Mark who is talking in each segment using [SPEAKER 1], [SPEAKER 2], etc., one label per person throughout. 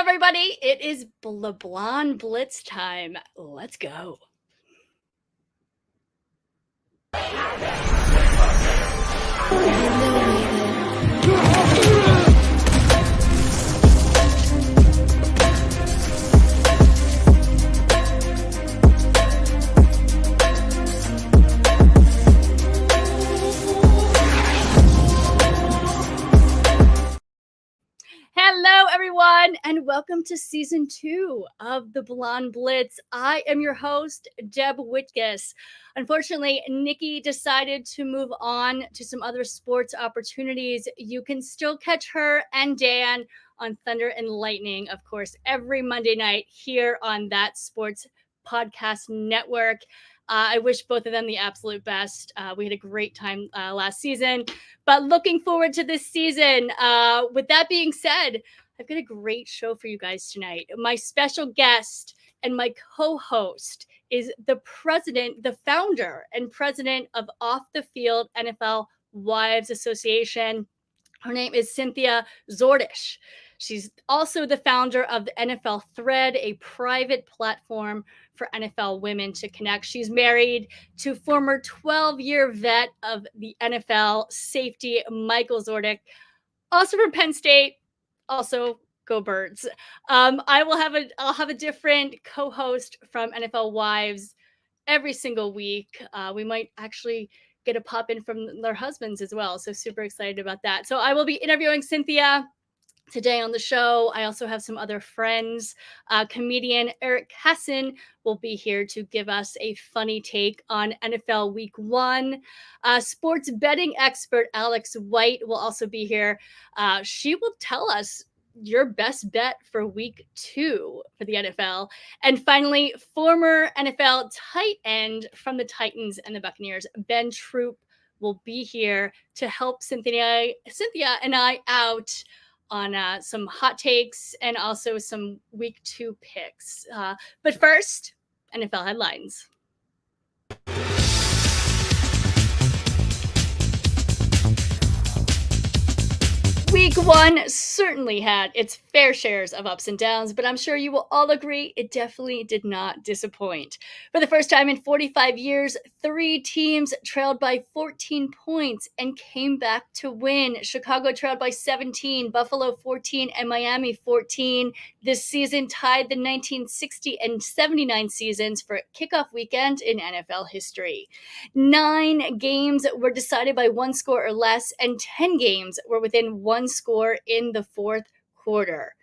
[SPEAKER 1] everybody? It is Blonde Blitz time. Let's go. Hello, everyone, and welcome to season 2 of the Blonde Blitz. I am your host, Deb Whitcas. Unfortunately, Nikki decided to move on to some other sports opportunities. You can still catch her and Dan on Thunder and Lightning, of course, every Monday night here on that sports podcast network. I wish both of them the absolute best. We had a great time last season, but looking forward to this season. With that being said, I've got a great show for you guys tonight. My special guest and my co-host is the founder and president of Off the Field NFL Wives Association. Her name is Cynthia Zordish. She's also the founder of the NFL Thread, a private platform for NFL women to connect. She's married to former 12-year vet of the NFL safety, Michael Zordish, also from Penn State, also go Birds. I'll have a different co-host from NFL Wives every single week. We might actually get a pop in from their husbands as well. So super excited about that. So I will be interviewing Cynthia today on the show. I also have some other friends. Comedian Eric Kessin will be here to give us a funny take on NFL Week 1. Sports betting expert Alex White will also be here. She will tell us your best bet for Week 2 for the NFL. And finally, former NFL tight end from the Titans and the Buccaneers, Ben Troop, will be here to help Cynthia and I out on some hot takes and also some Week 2 picks. But first, NFL headlines. Week 1 certainly had its fair shares of ups and downs, but I'm sure you will all agree it definitely did not disappoint. For the first time in 45 years, 3 teams trailed by 14 points and came back to win. Chicago trailed by 17, Buffalo 14, and Miami 14. This season tied the 1960 and 79 seasons for kickoff weekend in NFL history. 9 games were decided by 1 score or less, and 10 games were within 1 score in the fourth quarter.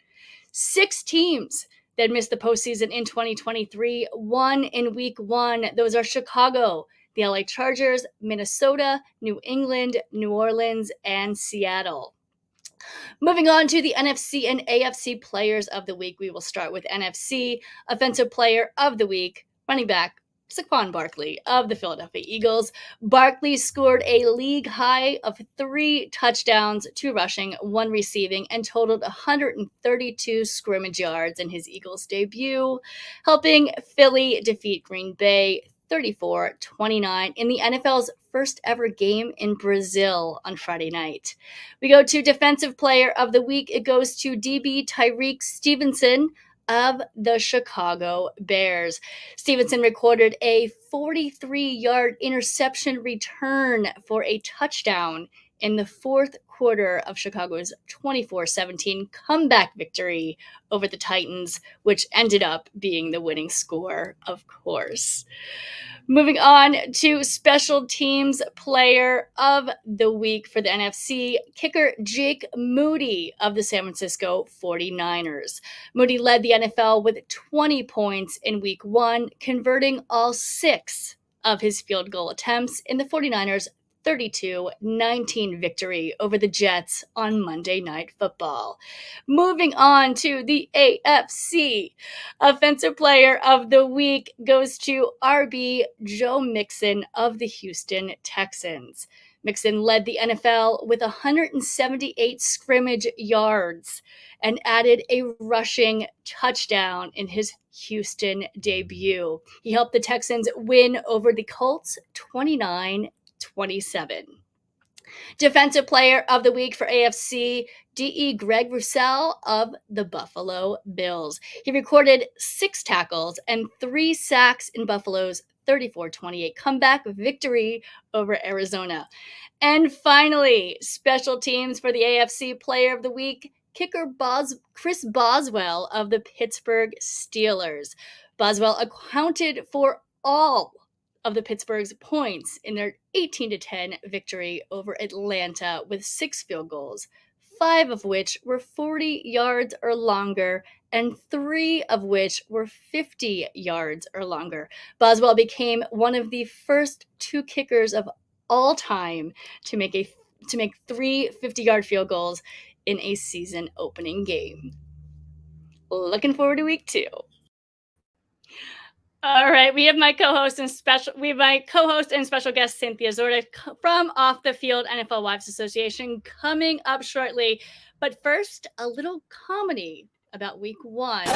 [SPEAKER 1] 6 teams that missed the postseason in 2023 won in Week 1. Those are Chicago, the LA Chargers, Minnesota, New England, New Orleans, and Seattle. Moving on to the NFC and AFC Players of the Week, we will start with NFC Offensive Player of the Week, running back Saquon Barkley of the Philadelphia Eagles. Barkley scored a league high of 3 touchdowns, 2 rushing, 1 receiving, and totaled 132 scrimmage yards in his Eagles debut, helping Philly defeat Green Bay 34-29 in the NFL's first ever game in Brazil on Friday night. We go to Defensive Player of the Week. It goes to DB Tyreek Stevenson of the Chicago Bears. Stevenson recorded a 43-yard interception return for a touchdown in the fourth quarter of Chicago's 24-17 comeback victory over the Titans, which ended up being the winning score, of course. Moving on to Special Teams Player of the Week for the NFC, kicker Jake Moody of the San Francisco 49ers. Moody led the NFL with 20 points in Week 1, converting all 6 of his field goal attempts in the 49ers' 32-19 victory over the Jets on Monday Night Football. Moving on to the AFC, Offensive Player of the Week goes to RB Joe Mixon of the Houston Texans. Mixon led the NFL with 178 scrimmage yards and added a rushing touchdown in his Houston debut. He helped the Texans win over the Colts 29-27. Defensive Player of the Week for AFC, DE Greg Rousseau of the Buffalo Bills. He recorded 6 tackles and 3 sacks in Buffalo's 34-28 comeback victory over Arizona. And finally, special teams for the AFC Player of the Week, kicker Chris Boswell of the Pittsburgh Steelers. Boswell accounted for all of the Pittsburgh's points in their 18-10 victory over Atlanta with 6 field goals, 5 of which were 40 yards or longer, and 3 of which were 50 yards or longer. Boswell became one of the first 2 kickers of all time to make 3 50-yard field goals in a season-opening game. Looking forward to week 2. All right, we have my co-host and special guest Cynthia Zorda from Off the Field NFL Wives Association coming up shortly. But first, a little comedy about week 1.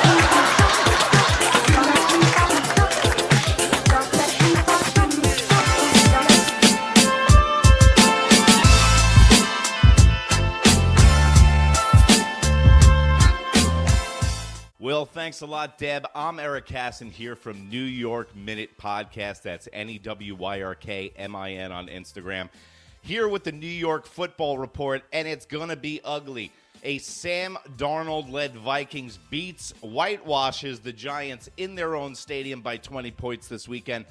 [SPEAKER 2] Well, thanks a lot, Deb. I'm Eric Casson here from New York Minute Podcast. That's NEWYRKMIN on Instagram. Here with the New York Football Report, and it's going to be ugly. A Sam Darnold-led Vikings whitewashes the Giants in their own stadium by 20 points this weekend.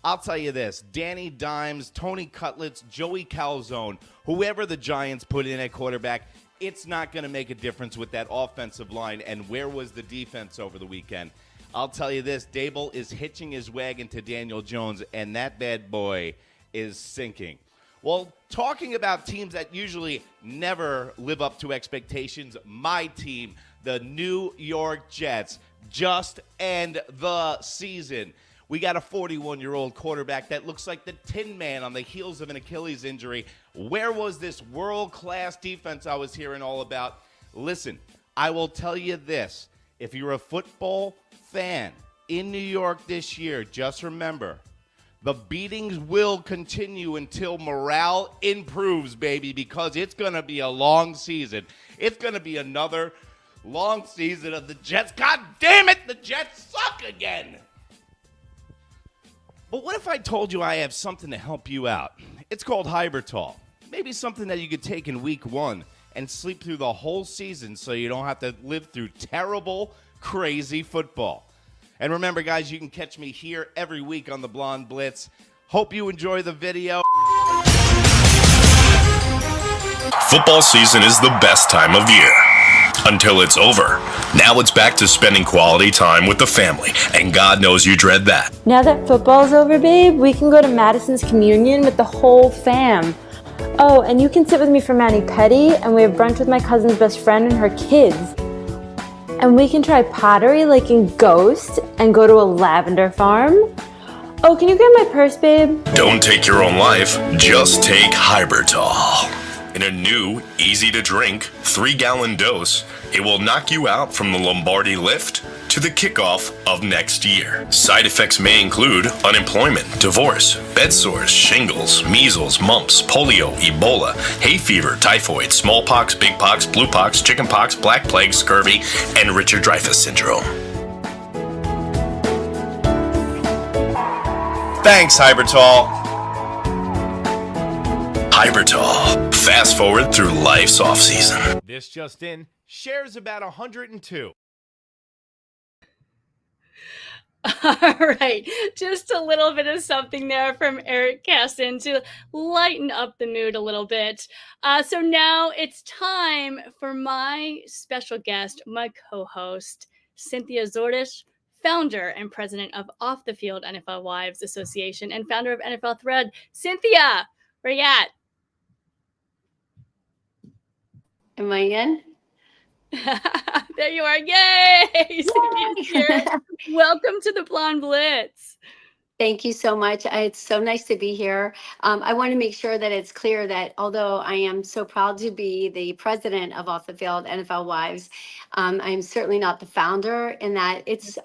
[SPEAKER 2] I'll tell you this, Danny Dimes, Tony Cutlets, Joey Calzone, whoever the Giants put in at quarterback, it's not going to make a difference with that offensive line. And where was the defense over the weekend? I'll tell you this, Dable is hitching his wagon to Daniel Jones, and that bad boy is sinking. Well, talking about teams that usually never live up to expectations, my team, the New York Jets, just end the season. We got a 41-year-old quarterback that looks like the Tin Man on the heels of an Achilles injury. Where was this world-class defense I was hearing all about? Listen, I will tell you this. If you're a football fan in New York this year, just remember, the beatings will continue until morale improves, baby, because it's going to be a long season. It's going to be another long season of the Jets. God damn it, the Jets suck again. But what if I told you I have something to help you out? It's called Hybertol. Maybe something that you could take in week 1 and sleep through the whole season so you don't have to live through terrible, crazy football. And remember, guys, you can catch me here every week on the Blonde Blitz. Hope you enjoy the video.
[SPEAKER 3] Football season is the best time of year. Until it's over. Now it's back to spending quality time with the family, and God knows you dread that.
[SPEAKER 4] Now that football's over, babe, we can go to Madison's Communion with the whole fam. Oh, and you can sit with me for mani-pedi, and we have brunch with my cousin's best friend and her kids. And we can try pottery like in Ghost and go to a lavender farm. Oh, can you grab my purse, babe?
[SPEAKER 3] Don't take your own life, just take Hybertol. In a new, easy-to-drink, 3-gallon dose, it will knock you out from the Lombardi lift to the kickoff of next year. Side effects may include unemployment, divorce, bed sores, shingles, measles, mumps, polio, Ebola, hay fever, typhoid, smallpox, big pox, blue pox, chicken pox, black plague, scurvy, and Richard Dreyfuss syndrome. Thanks, Hybertol. Hybertol. Fast forward through life's off-season.
[SPEAKER 2] This just in, shares about 102.
[SPEAKER 1] All right, just a little bit of something there from Eric Casson to lighten up the mood a little bit. So now it's time for my special guest, my co-host, Cynthia Zordish, founder and president of Off the Field NFL Wives Association and founder of NFL Thread. Cynthia, where you at?
[SPEAKER 5] Am I in?
[SPEAKER 1] There you are. Yay! Cynthia's here. Welcome to the Blonde Blitz.
[SPEAKER 5] Thank you so much. It's so nice to be here. I want to make sure that it's clear that although I am so proud to be the president of Off the Field NFL Wives, I'm certainly not the founder in that it's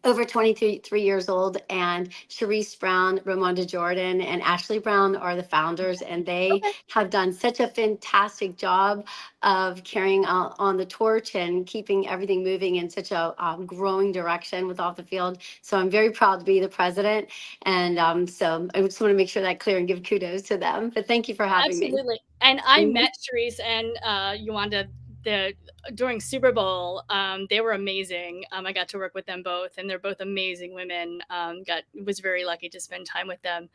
[SPEAKER 5] over 23 years old, and Sharice Brown, Ramonda Jordan, and Ashley Brown are the founders, and they
[SPEAKER 1] Okay.
[SPEAKER 5] have done such a fantastic job of carrying on the torch and keeping everything moving in such a growing direction with off the field. So I'm very proud to be the president, and so I just want to make sure that clear and give kudos to them. But thank you for having me.
[SPEAKER 1] Absolutely. And I
[SPEAKER 5] Mhm.
[SPEAKER 1] met Charisse and Yolanda the during Super Bowl. They were amazing. I got to work with them both, and they're both amazing women. Got was very lucky to spend time with them.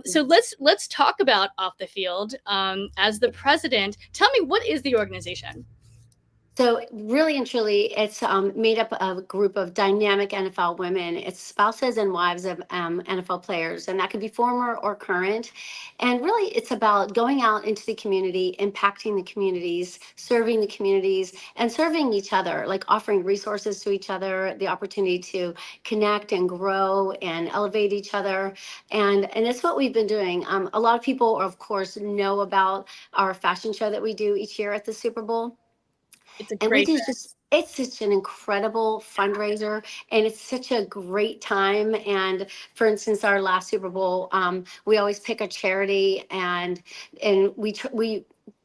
[SPEAKER 1] So let's talk about off the field. As the president, tell me, what is the organization?
[SPEAKER 5] So really and truly, it's made up of a group of dynamic NFL women. It's spouses and wives of NFL players, and that could be former or current. And really, it's about going out into the community, impacting the communities, and serving each other, like offering resources to each other, the opportunity to connect and grow and elevate each other. And that's what we've been doing. A lot of people, of course, know about our fashion show that we do each year at the Super Bowl,
[SPEAKER 1] It's a
[SPEAKER 5] and we
[SPEAKER 1] great
[SPEAKER 5] do just, it's such an incredible fundraiser, and it's such a great time. And for instance, our last Super Bowl, we always pick a charity, and we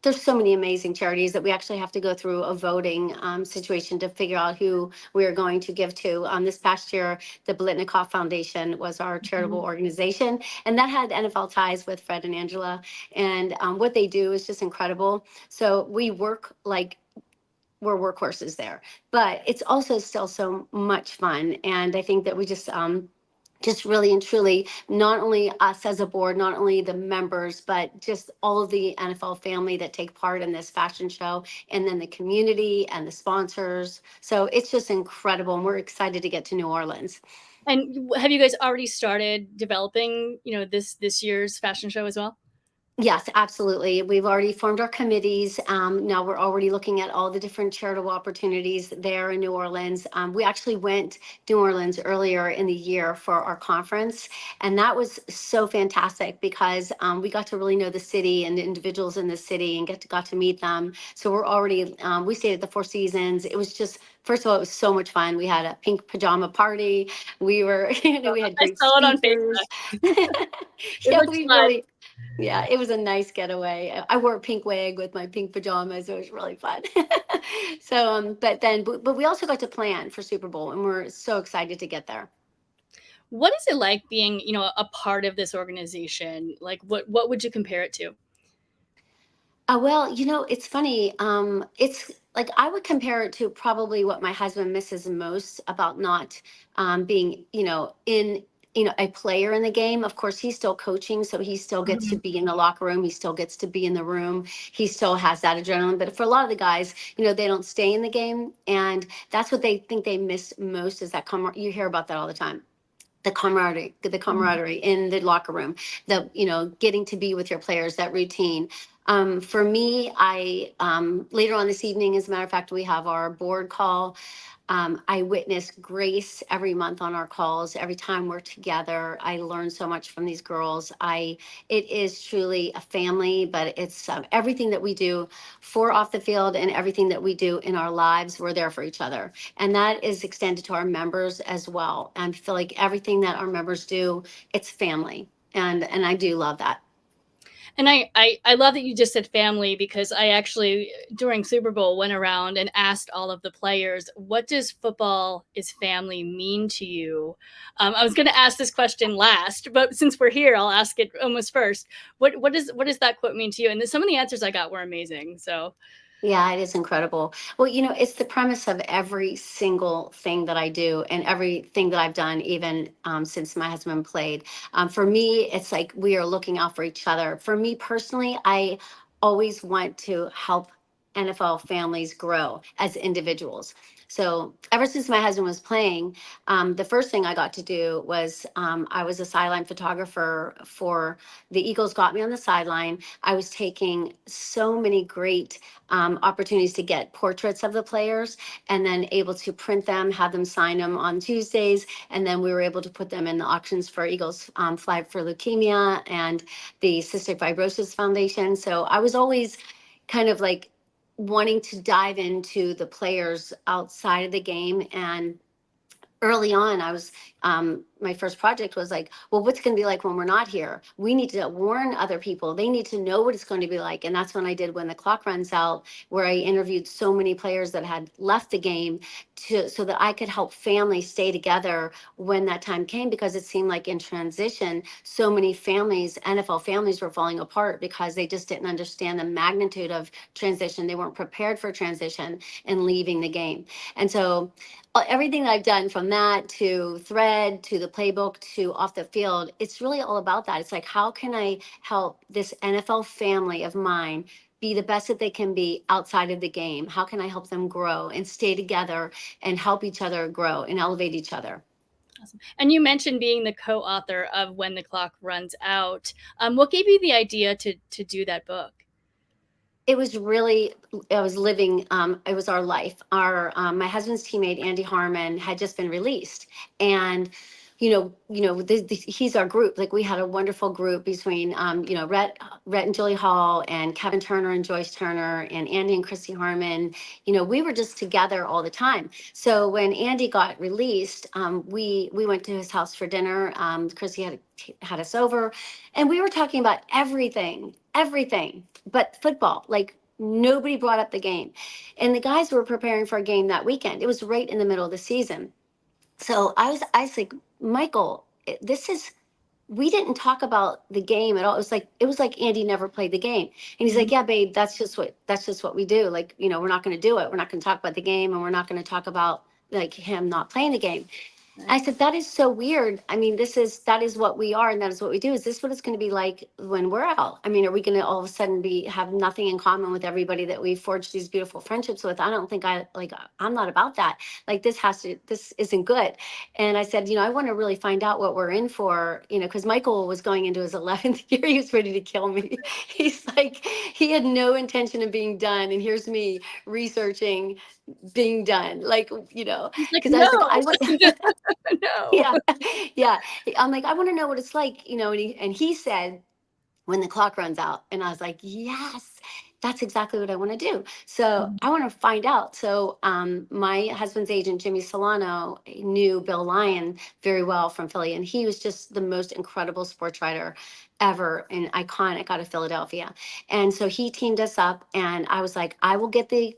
[SPEAKER 5] there's so many amazing charities that we actually have to go through a voting situation to figure out who we are going to give to. This past year, the Blitnikoff Foundation was our charitable
[SPEAKER 1] Mhm.
[SPEAKER 5] organization, and that had NFL ties with Fred and Angela. And what they do is just incredible. So we work like we're workhorses there, but it's also still so much fun. And I think that we just really and truly, not only us as a board, not only the members, but just all of the NFL family that take part in this fashion show, and then the community and the sponsors. So it's just incredible, and we're excited to get to New Orleans.
[SPEAKER 1] And have you guys already started developing, this year's fashion show as well?
[SPEAKER 5] Yes, absolutely. We've already formed our committees. Now we're already looking at all the different charitable opportunities there in New Orleans. We actually went to New Orleans earlier in the year for our conference, and that was so fantastic because we got to really know the city and the individuals in the city and got to meet them. So we're already we stayed at the Four Seasons. It was just, first of all, it was so much fun. We had a pink pajama party. We were we had
[SPEAKER 1] I
[SPEAKER 5] great
[SPEAKER 1] saw it on
[SPEAKER 5] speakers.
[SPEAKER 1] Facebook. It
[SPEAKER 5] Yeah,
[SPEAKER 1] looks
[SPEAKER 5] we
[SPEAKER 1] fun.
[SPEAKER 5] really, yeah, it was a nice getaway. I wore a pink wig with my pink pajamas. It was really fun. So, but we also got to plan for Super Bowl, and we're so excited to get there.
[SPEAKER 1] What is it like being, a part of this organization? Like, what would you compare it to?
[SPEAKER 5] Well, it's funny. It's like I would compare it to probably what my husband misses most about not being, in, a player in the game. Of course, he's still coaching, so he still gets to
[SPEAKER 1] Mhm.
[SPEAKER 5] be in the locker room. He still gets to be in the room. He still has that adrenaline. But for a lot of the guys, they don't stay in the game, and that's what they think they miss most is that you hear about that all the time, the camaraderie in the locker room, the getting to be with your players, that routine. For me, I later on this evening, as a matter of fact, we have our board call. I witness grace every month on our calls. Every time we're together, I learn so much from these girls. It is truly a family, but it's everything that we do for off the field and everything that we do in our lives. We're there for each other, and that is extended to our members as well. And I feel like everything that our members do, it's family, and I do love that.
[SPEAKER 1] And I love that you just said family, because I actually, during Super Bowl, went around and asked all of the players, what does football is family mean to you? I was going to ask this question last, but since we're here, I'll ask it almost first. What does that quote mean to you? And some of the answers I got were amazing. So
[SPEAKER 5] Yeah, it is incredible. Well, it's the premise of every single thing that I do and everything that I've done, even since my husband played. For me, it's like we are looking out for each other. For me personally, I always want to help NFL families grow as individuals. So ever since my husband was playing, the first thing I got to do was I was a sideline photographer for the Eagles. Got me on the sideline. I was taking so many great opportunities to get portraits of the players, and then able to print them, have them sign them on Tuesdays. And then we were able to put them in the auctions for Eagles Flag for Leukemia and the Cystic Fibrosis Foundation. So I was always kind of like wanting to dive into the players outside of the game, and early on, my first project was like, well, what's going to be like when we're not here? We need to warn other people. They need to know what it's going to be like. And that's when I did When the Clock Runs Out, where I interviewed so many players that had left the game so that I could help families stay together when that time came, because it seemed like in transition, so many families, NFL families, were falling apart because they just didn't understand the magnitude of transition. They weren't prepared for transition and leaving the game. And so everything that I've done, from that to Thread to the playbook to off the field, it's really all about that. It's like, how can I help this NFL family of mine be the best that they can be outside of the game? How can I help them grow and stay together and help each other grow and elevate each other?
[SPEAKER 1] Awesome. And you mentioned being the co-author of When the Clock Runs Out. What gave you the idea to do that book?
[SPEAKER 5] It was really, I was living, it was our life. My husband's teammate, Andy Harmon, had just been released. And, he's our group. Like, we had a wonderful group between, Rhett and Julie Hall and Kevin Turner and Joyce Turner and Andy and Christy Harmon. We were just together all the time. So when Andy got released, we went to his house for dinner. Christy had us over, and we were talking about everything but football. Like, nobody brought up the game. And the guys were preparing for a game that weekend. It was right in the middle of the season. So I was like, Michael, we didn't talk about the game at all. It was like Andy never played the game. And he's like, yeah, babe, that's just what we do. Like, we're not going to do it. We're not going to talk about the game, and we're not going to talk about like him not playing the game. I said, that is so weird. I mean, that is what we are, and that is what we do. Is this what it's going to be like when we're out? I mean, are we going to all of a sudden have nothing in common with everybody that we forged these beautiful friendships with? I don't think I'm not about that. Like, this isn't good. And I said, I want to really find out what we're in for, because Michael was going into his 11th year. He was ready to kill me. He's like, he had no intention of being done. And here's me researching being done. Like, because
[SPEAKER 1] No.
[SPEAKER 5] I was like, I want
[SPEAKER 1] No.
[SPEAKER 5] yeah, yeah. I'm like, I want to know what it's like, and he said, When the Clock Runs Out. And I was like, yes, that's exactly what I want to do. So I want to find out. So my husband's agent, Jimmy Solano, knew Bill Lyon very well from Philly. And he was just the most incredible sports writer ever, and iconic, out of Philadelphia. And so he teamed us up, and I was like, I'll get the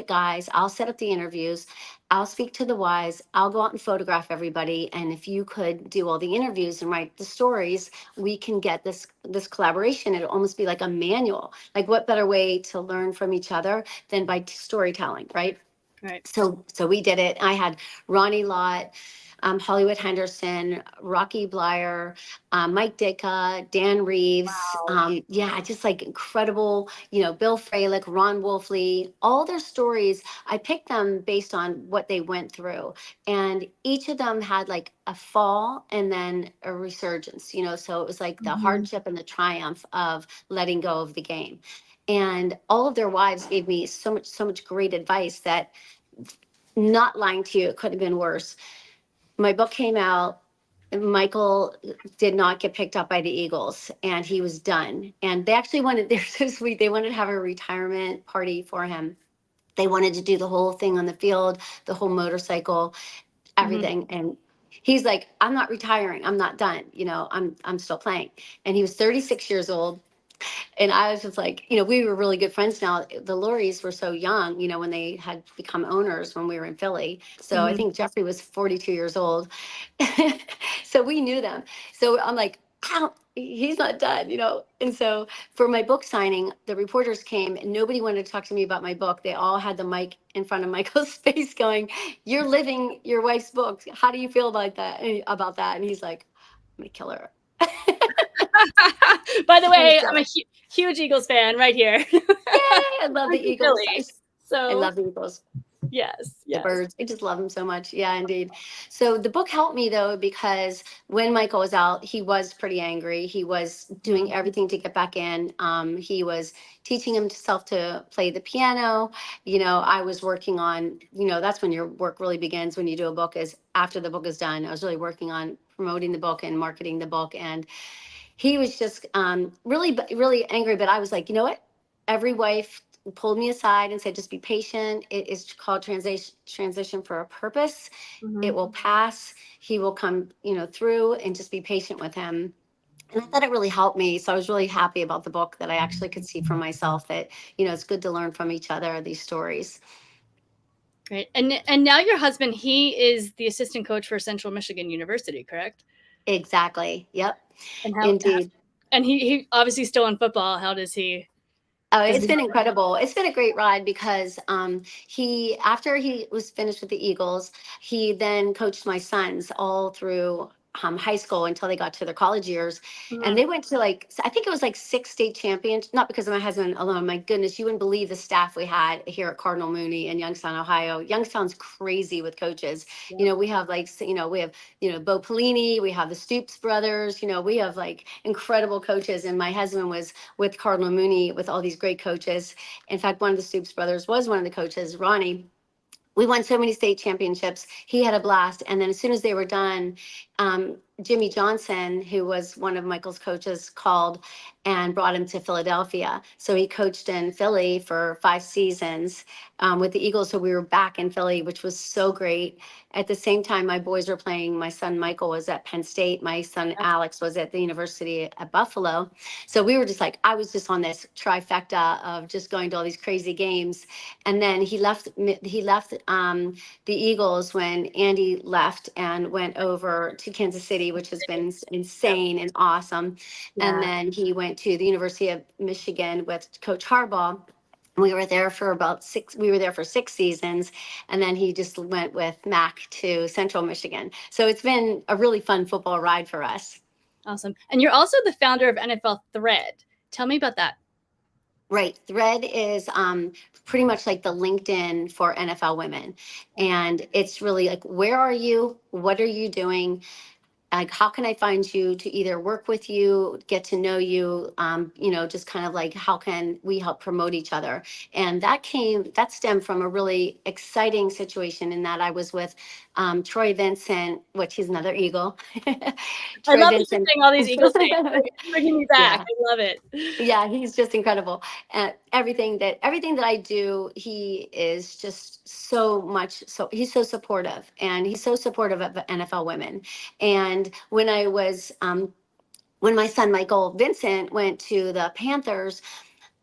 [SPEAKER 5] guys, I'll set up the interviews, I'll speak to the wives, I'll go out and photograph everybody. And if you could do all the interviews and write the stories, we can get this collaboration. It'll almost be like a manual. Like, what better way to learn from each other than by storytelling, right?
[SPEAKER 1] Right.
[SPEAKER 5] So we did it. I had Ronnie Lott, Hollywood Henderson, Rocky Blyer, Mike Ditka, Dan Reeves. Yeah, just like incredible, Bill Fralick, Ron Wolfley, all their stories. I picked them based on what they went through. And each of them had like a fall and then a resurgence, so it was like the hardship and the triumph of letting go of the game. And all of their wives gave me so much great advice that, not lying to you, it could have been worse. My book came out. Michael did not get picked up by the Eagles, and he was done. And they actually they're so sweet. They wanted to have a retirement party for him. They wanted to do the whole thing on the field, the whole motorcycle, everything. And he's like, I'm not retiring. I'm not done. I'm still playing. And he was 36 years old. And I was just like, we were really good friends now. The Lauries were so young, when they had become owners when we were in Philly. So I think Jeffrey was 42 years old. So we knew them. So I'm like, ow, he's not done, And so for my book signing, the reporters came and nobody wanted to talk to me about my book. They all had the mic in front of Michael's face going, you're living your wife's book. How do you feel about that? And he's like, I'm going to kill her.
[SPEAKER 1] By the way, I'm a huge Eagles fan right here.
[SPEAKER 5] Yay, I love the Eagles. I love the Eagles.
[SPEAKER 1] Yes.
[SPEAKER 5] The Birds. I just love them so much. Yeah, indeed. So the book helped me, though, because when Michael was out, he was pretty angry. He was doing everything to get back in. He was teaching himself to play the piano. I was working on, that's when your work really begins when you do a book, is after the book is done. I was really working on promoting the book and marketing the book. And he was just really, really angry. But I was like, you know what? Every wife pulled me aside and said, just be patient. It is called transition for a purpose. It will pass. He will come, through, and just be patient with him. And I thought it really helped me. So I was really happy about the book, that I actually could see for myself that, it's good to learn from each other, these stories.
[SPEAKER 1] Great. And now your husband, he is the assistant coach for Central Michigan University, correct?
[SPEAKER 5] Exactly. Yep.
[SPEAKER 1] And
[SPEAKER 5] Indeed.
[SPEAKER 1] and he obviously still in football. How does he?
[SPEAKER 5] Oh, it's been incredible. It's been a great ride because after he was finished with the Eagles, he then coached my sons all through high school until they got to their college years. And they went to I think it was like 6 state champions, not because of my husband alone. My goodness, you wouldn't believe the staff we had here at Cardinal Mooney in Youngstown, Ohio. Youngstown's crazy with coaches. We have Bo Pelini, we have the Stoops brothers, we have incredible coaches. And my husband was with Cardinal Mooney with all these great coaches. In fact, one of the Stoops brothers was one of the coaches, Ronnie. We won so many state championships. He had a blast. And then as soon as they were done, Jimmy Johnson, who was one of Michael's coaches, called and brought him to Philadelphia. So he coached in Philly for 5 seasons with the Eagles. So we were back in Philly, which was so great. At the same time, my boys were playing. My son Michael was at Penn State. My son Alex was at the University at Buffalo. So we were just I was just on this trifecta of just going to all these crazy games. And then he left the Eagles when Andy left and went over to Kansas City, which has been insane and awesome. And then he went to the University of Michigan with Coach Harbaugh. We were there for we were there for 6 seasons. And then he just went with Mac to Central Michigan. So it's been a really fun football ride for us.
[SPEAKER 1] Awesome. And you're also the founder of NFL Thread. Tell me about that.
[SPEAKER 5] Right. Thread is pretty much like the LinkedIn for NFL women. And it's really where are you? What are you doing? How can I find you to either work with you, get to know you, just kind of how can we help promote each other? And that stemmed from a really exciting situation in that I was with Troy Vincent, which he's another Eagle.
[SPEAKER 1] I love saying all these Eagles things. Bringing me back.
[SPEAKER 5] Yeah.
[SPEAKER 1] I love it.
[SPEAKER 5] Yeah, he's just incredible. Everything that I do, he is just he's so supportive, and he's so supportive of NFL women. And when when my son Michael Vincent went to the Panthers,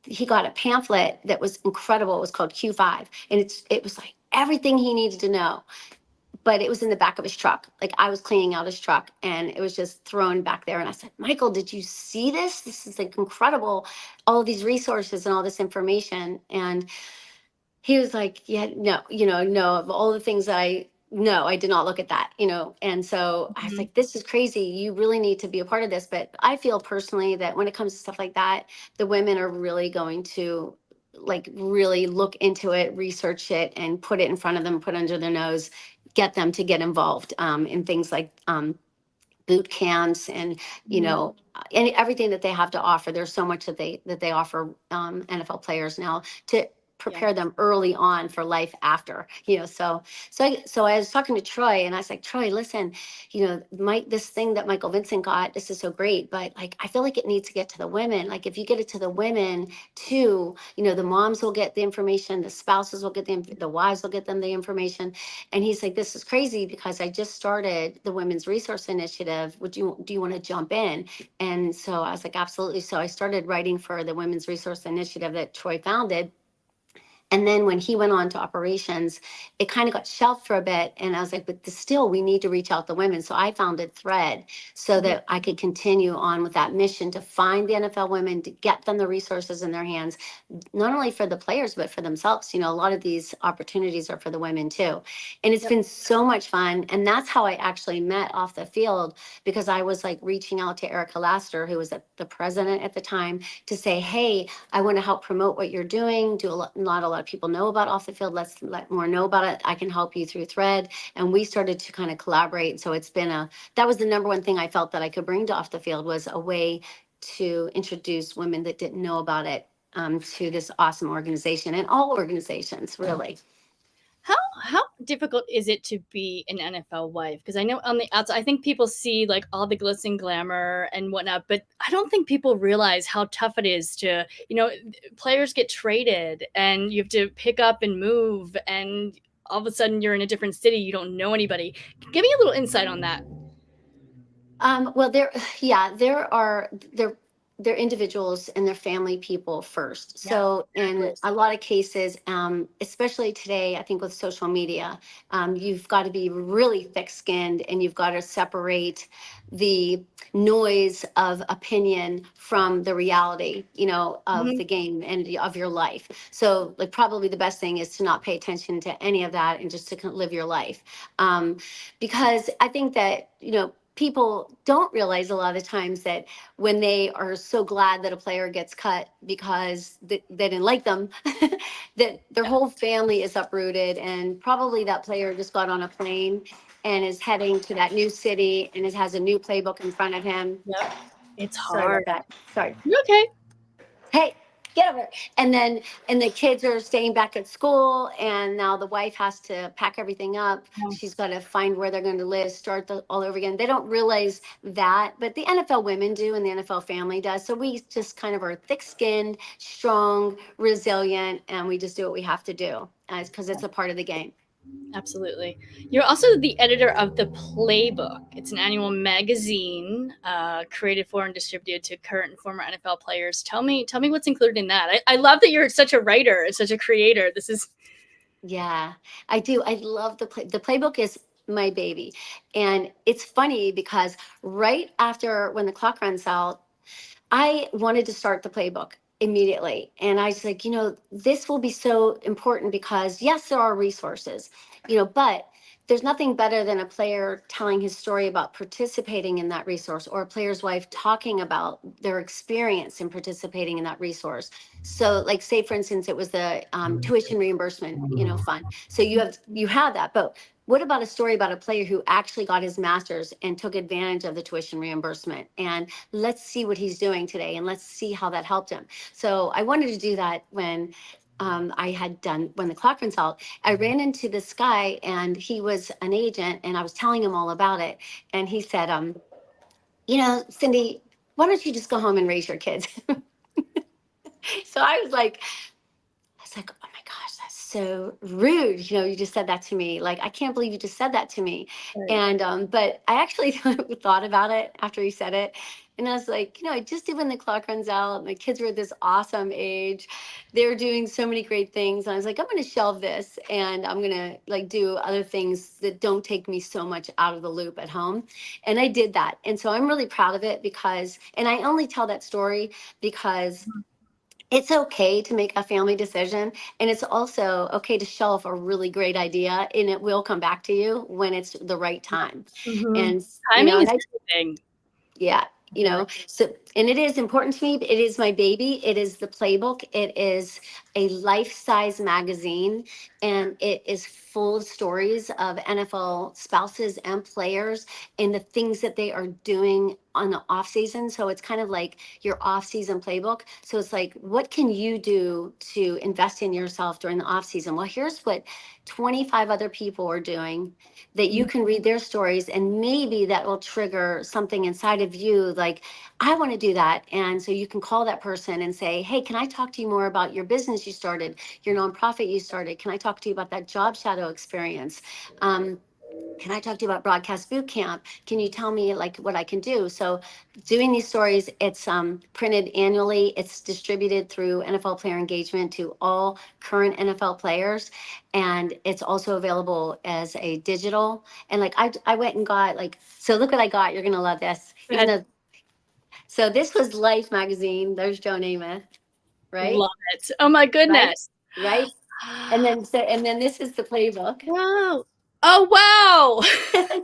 [SPEAKER 5] he got a pamphlet that was incredible. It was called Q5, and it was everything he needed to know. But it was in the back of his truck. I was cleaning out his truck, and it was just thrown back there. And I said, Michael, did you see this? This is incredible. All of these resources and all this information. And he was like, yeah, no, no, of all the things I did not look at that, And so I was like, this is crazy. You really need to be a part of this. But I feel personally that when it comes to stuff like that, the women are really going to really look into it, research it, and put it in front of them, put under their nose, get them to get involved in things like boot camps and and everything that they have to offer. There's so much that they offer NFL players now to prepare them early on for life after, so I was talking to Troy, and I was like, Troy, listen, this thing that Michael Vincent got, this is so great, but I feel like it needs to get to the women. If you get it to the women too, the moms will get the information, the spouses will get the wives will get them the information. And he's like, this is crazy because I just started the Women's Resource Initiative. Do you want to jump in? And so I was like, absolutely. So I started writing for the Women's Resource Initiative that Troy founded. And then when he went on to operations, it kind of got shelved for a bit. And I was like, but still, we need to reach out to women. So I founded Thread so that I could continue on with that mission to find the NFL women, to get them the resources in their hands, not only for the players, but for themselves. A lot of these opportunities are for the women too. And it's been so much fun. And that's how I actually met off the field, because I was reaching out to Erica Laster, who was the president at the time, to say, hey, I want to help promote what you're doing. Not a lot of people know about off the field. Let's let more know about it. I can help you through Thread. And we started to kind of collaborate. So it's been that was the number one thing I felt that I could bring to off the field, was a way to introduce women that didn't know about it to this awesome organization, and all organizations really.
[SPEAKER 1] How difficult is it to be an NFL wife? Because I know on the outside, I think people see like all the glitz and glamour and whatnot, but I don't think people realize how tough it is to, players get traded and you have to pick up and move, and all of a sudden you're in a different city, you don't know anybody. Give me a little insight on that.
[SPEAKER 5] Well, they're individuals and they're family people first.
[SPEAKER 1] Yeah,
[SPEAKER 5] So in
[SPEAKER 1] exactly.
[SPEAKER 5] a lot of cases, especially today, I think with social media, you've got to be really thick-skinned and you've got to separate the noise of opinion from the reality, of
[SPEAKER 1] Mhm.
[SPEAKER 5] the game and of your life. So like probably the best thing is to not pay attention to any of that and just to kind of live your life. Because I think that, people don't realize a lot of times that when they are so glad that a player gets cut because they didn't like them, that their whole family is uprooted, and probably that player just got on a plane and is heading to that new city and it has a new playbook in front of him.
[SPEAKER 1] Yep. It's
[SPEAKER 5] Sorry about
[SPEAKER 1] hard.
[SPEAKER 5] that. Sorry.
[SPEAKER 1] You okay?
[SPEAKER 5] Hey, get over here. And the kids are staying back at school, and now the wife has to pack everything up.
[SPEAKER 1] Yeah.
[SPEAKER 5] She's got to find where they're going to live, start all over again. They don't realize that, but the NFL women do, and the NFL family does. So we just kind of are thick-skinned, strong, resilient, and we just do what we have to do because it's a part of the game.
[SPEAKER 1] Absolutely. You're also the editor of The Playbook. It's an annual magazine created for and distributed to current and former NFL players. Tell me what's included in that. I love that you're such a writer and such a creator. This is
[SPEAKER 5] Yeah, I do. I love the playbook is my baby. And it's funny because right after when the clock runs out, I wanted to start the playbook immediately. And I was like, this will be so important because yes, there are resources, but there's nothing better than a player telling his story about participating in that resource, or a player's wife talking about their experience in participating in that resource. So like say, for instance, it was the tuition reimbursement, fund. So you have that, but what about a story about a player who actually got his master's and took advantage of the tuition reimbursement? And let's see what he's doing today and let's see how that helped him. So I wanted to do that when when the clock runs out. I ran into this guy and he was an agent and I was telling him all about it. And he said, Cindy, why don't you just go home and raise your kids? So I was like, oh my gosh, that's so rude. You just said that to me. Like, I can't believe you just said that to me.
[SPEAKER 1] right.
[SPEAKER 5] And, but I actually thought about it after he said it. And I was like, I just did when the clock runs out. My kids were at this awesome age. They're doing so many great things. And I was like, I'm going to shelve this and I'm going to like do other things that don't take me so much out of the loop at home. And I did that. And so I'm really proud of it and I only tell that story because it's okay to make a family decision, and it's also okay to shelf a really great idea, and it will come back to you when it's the right time.
[SPEAKER 1] Mhm.
[SPEAKER 5] And
[SPEAKER 1] Timing
[SPEAKER 5] and
[SPEAKER 1] is
[SPEAKER 5] I
[SPEAKER 1] everything.
[SPEAKER 5] yeah, so, and it is important to me. It is my baby. It is the playbook. It is a life-size magazine, and it is full of stories of NFL spouses and players and the things that they are doing on the off season. So it's kind of like your off season playbook. So it's like, what can you do to invest in yourself during the off season? Well, here's what 25 other people are doing that you can read their stories, and maybe that will trigger something inside of you like, I want to do that. And so you can call that person and say, hey, can I talk to you more about your business you started, your nonprofit you started? Can I talk to you about that job shadow experience? Can I talk to you about broadcast boot camp? Can you tell me like what I can do? So doing these stories, it's printed annually. It's distributed through NFL Player Engagement to all current NFL players. And it's also available as a digital. And like I went and got so look what I got. You're going to love this.
[SPEAKER 1] Go
[SPEAKER 5] Even
[SPEAKER 1] ahead.
[SPEAKER 5] though, so this was Life magazine. There's Joe Namath, right?
[SPEAKER 1] Love it. Oh my
[SPEAKER 5] Right?
[SPEAKER 1] goodness.
[SPEAKER 5] Right? And then this is the playbook,
[SPEAKER 1] Wow. Oh wow. Oh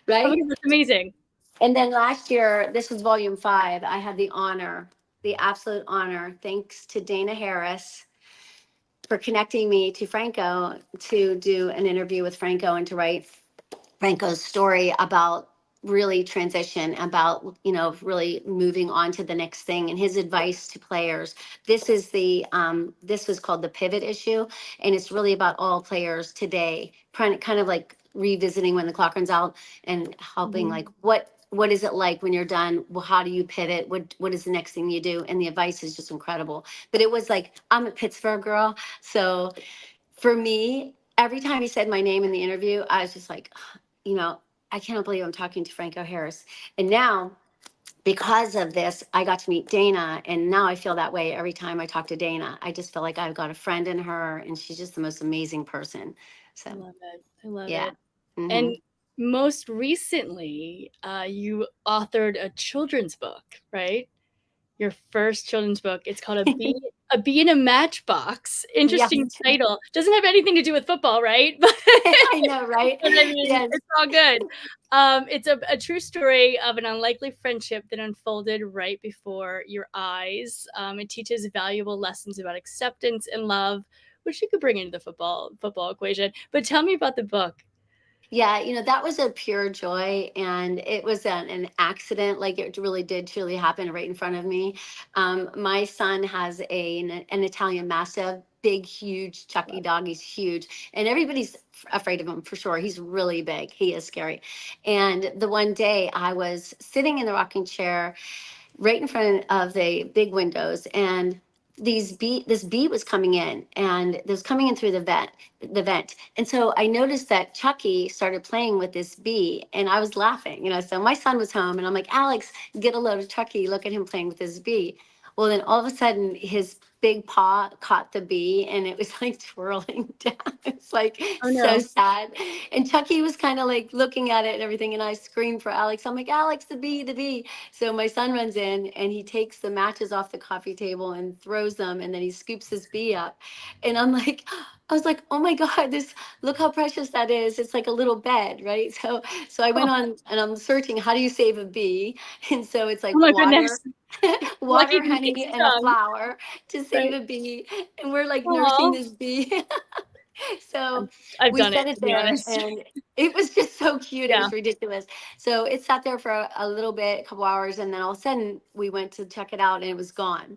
[SPEAKER 1] my
[SPEAKER 5] right?
[SPEAKER 1] God, that's amazing.
[SPEAKER 5] And then last year, this was volume 5. I had the honor, the absolute honor, thanks to Dana Harris for connecting me to Franco to do an interview with Franco and to write Franco's story about really transition, about, really moving on to the next thing. And his advice to players, this was called the pivot issue. And it's really about all players today, kind of like revisiting when the clock runs out, and helping, like, what is it like when you're done? Well, how do you pivot? What is the next thing you do? And the advice is just incredible. But it was like, I'm a Pittsburgh girl. So for me, every time he said my name in the interview, I was just like, you know, I cannot believe I'm talking to Franco Harris. And now, because of this, I got to meet Dana. And now I feel that way every time I talk to Dana. I just feel like I've got a friend in her, and she's just the most amazing person.
[SPEAKER 1] I
[SPEAKER 5] So,
[SPEAKER 1] love it. I love
[SPEAKER 5] yeah.
[SPEAKER 1] it.
[SPEAKER 5] Hmm.
[SPEAKER 1] And most recently, you authored a children's book, right? Your first children's book. It's called A Bee in a Matchbox. Interesting
[SPEAKER 5] Yes.
[SPEAKER 1] title. Doesn't have anything to do with football, right? But
[SPEAKER 5] I know, right?
[SPEAKER 1] but I mean,
[SPEAKER 5] Yes.
[SPEAKER 1] it's all good. It's a true story of an unlikely friendship that unfolded right before your eyes. It teaches valuable lessons about acceptance and love, which you could bring into the football equation. But tell me about the book.
[SPEAKER 5] Yeah, that was a pure joy, and it was an accident. Like, it really did truly happen right in front of me. My son has an Italian Mastiff, big, huge Chucky dog. He's huge, and everybody's afraid of him for sure. He's really big. He is scary. And the one day I was sitting in the rocking chair right in front of the big windows, and this bee was coming in, and it was coming in through the vent. And so I noticed that Chucky started playing with this bee, and I was laughing. So my son was home, and I'm like, Alex, get a load of Chucky, look at him playing with this bee. Well, then all of a sudden his big paw caught the bee, and it was like twirling down. It's like
[SPEAKER 1] Oh
[SPEAKER 5] so
[SPEAKER 1] no.
[SPEAKER 5] sad. And Chucky was kind of like looking at it and everything, and I screamed for Alex. I'm like, Alex, the bee, the bee. So my son runs in, and he takes the matches off the coffee table and throws them, and then he scoops his bee up. And I was like, oh my God, look how precious that is. It's like a little bed, right? So I went on, and I'm searching, how do you save a bee? And so it's
[SPEAKER 1] Oh
[SPEAKER 5] like
[SPEAKER 1] my
[SPEAKER 5] water,
[SPEAKER 1] goodness. Lucky didn't get
[SPEAKER 5] honey, and a
[SPEAKER 1] stung.
[SPEAKER 5] flower to save
[SPEAKER 1] Right.
[SPEAKER 5] a bee. And we're like nursing
[SPEAKER 1] Aw.
[SPEAKER 5] this bee. So
[SPEAKER 1] I've
[SPEAKER 5] we
[SPEAKER 1] done it,
[SPEAKER 5] set
[SPEAKER 1] to
[SPEAKER 5] it
[SPEAKER 1] be
[SPEAKER 5] there,
[SPEAKER 1] honest.
[SPEAKER 5] and it was just so cute. It
[SPEAKER 1] Yeah.
[SPEAKER 5] was ridiculous. So it sat there for a little bit, a couple hours, and then all of a sudden we went to check it out, and it was gone.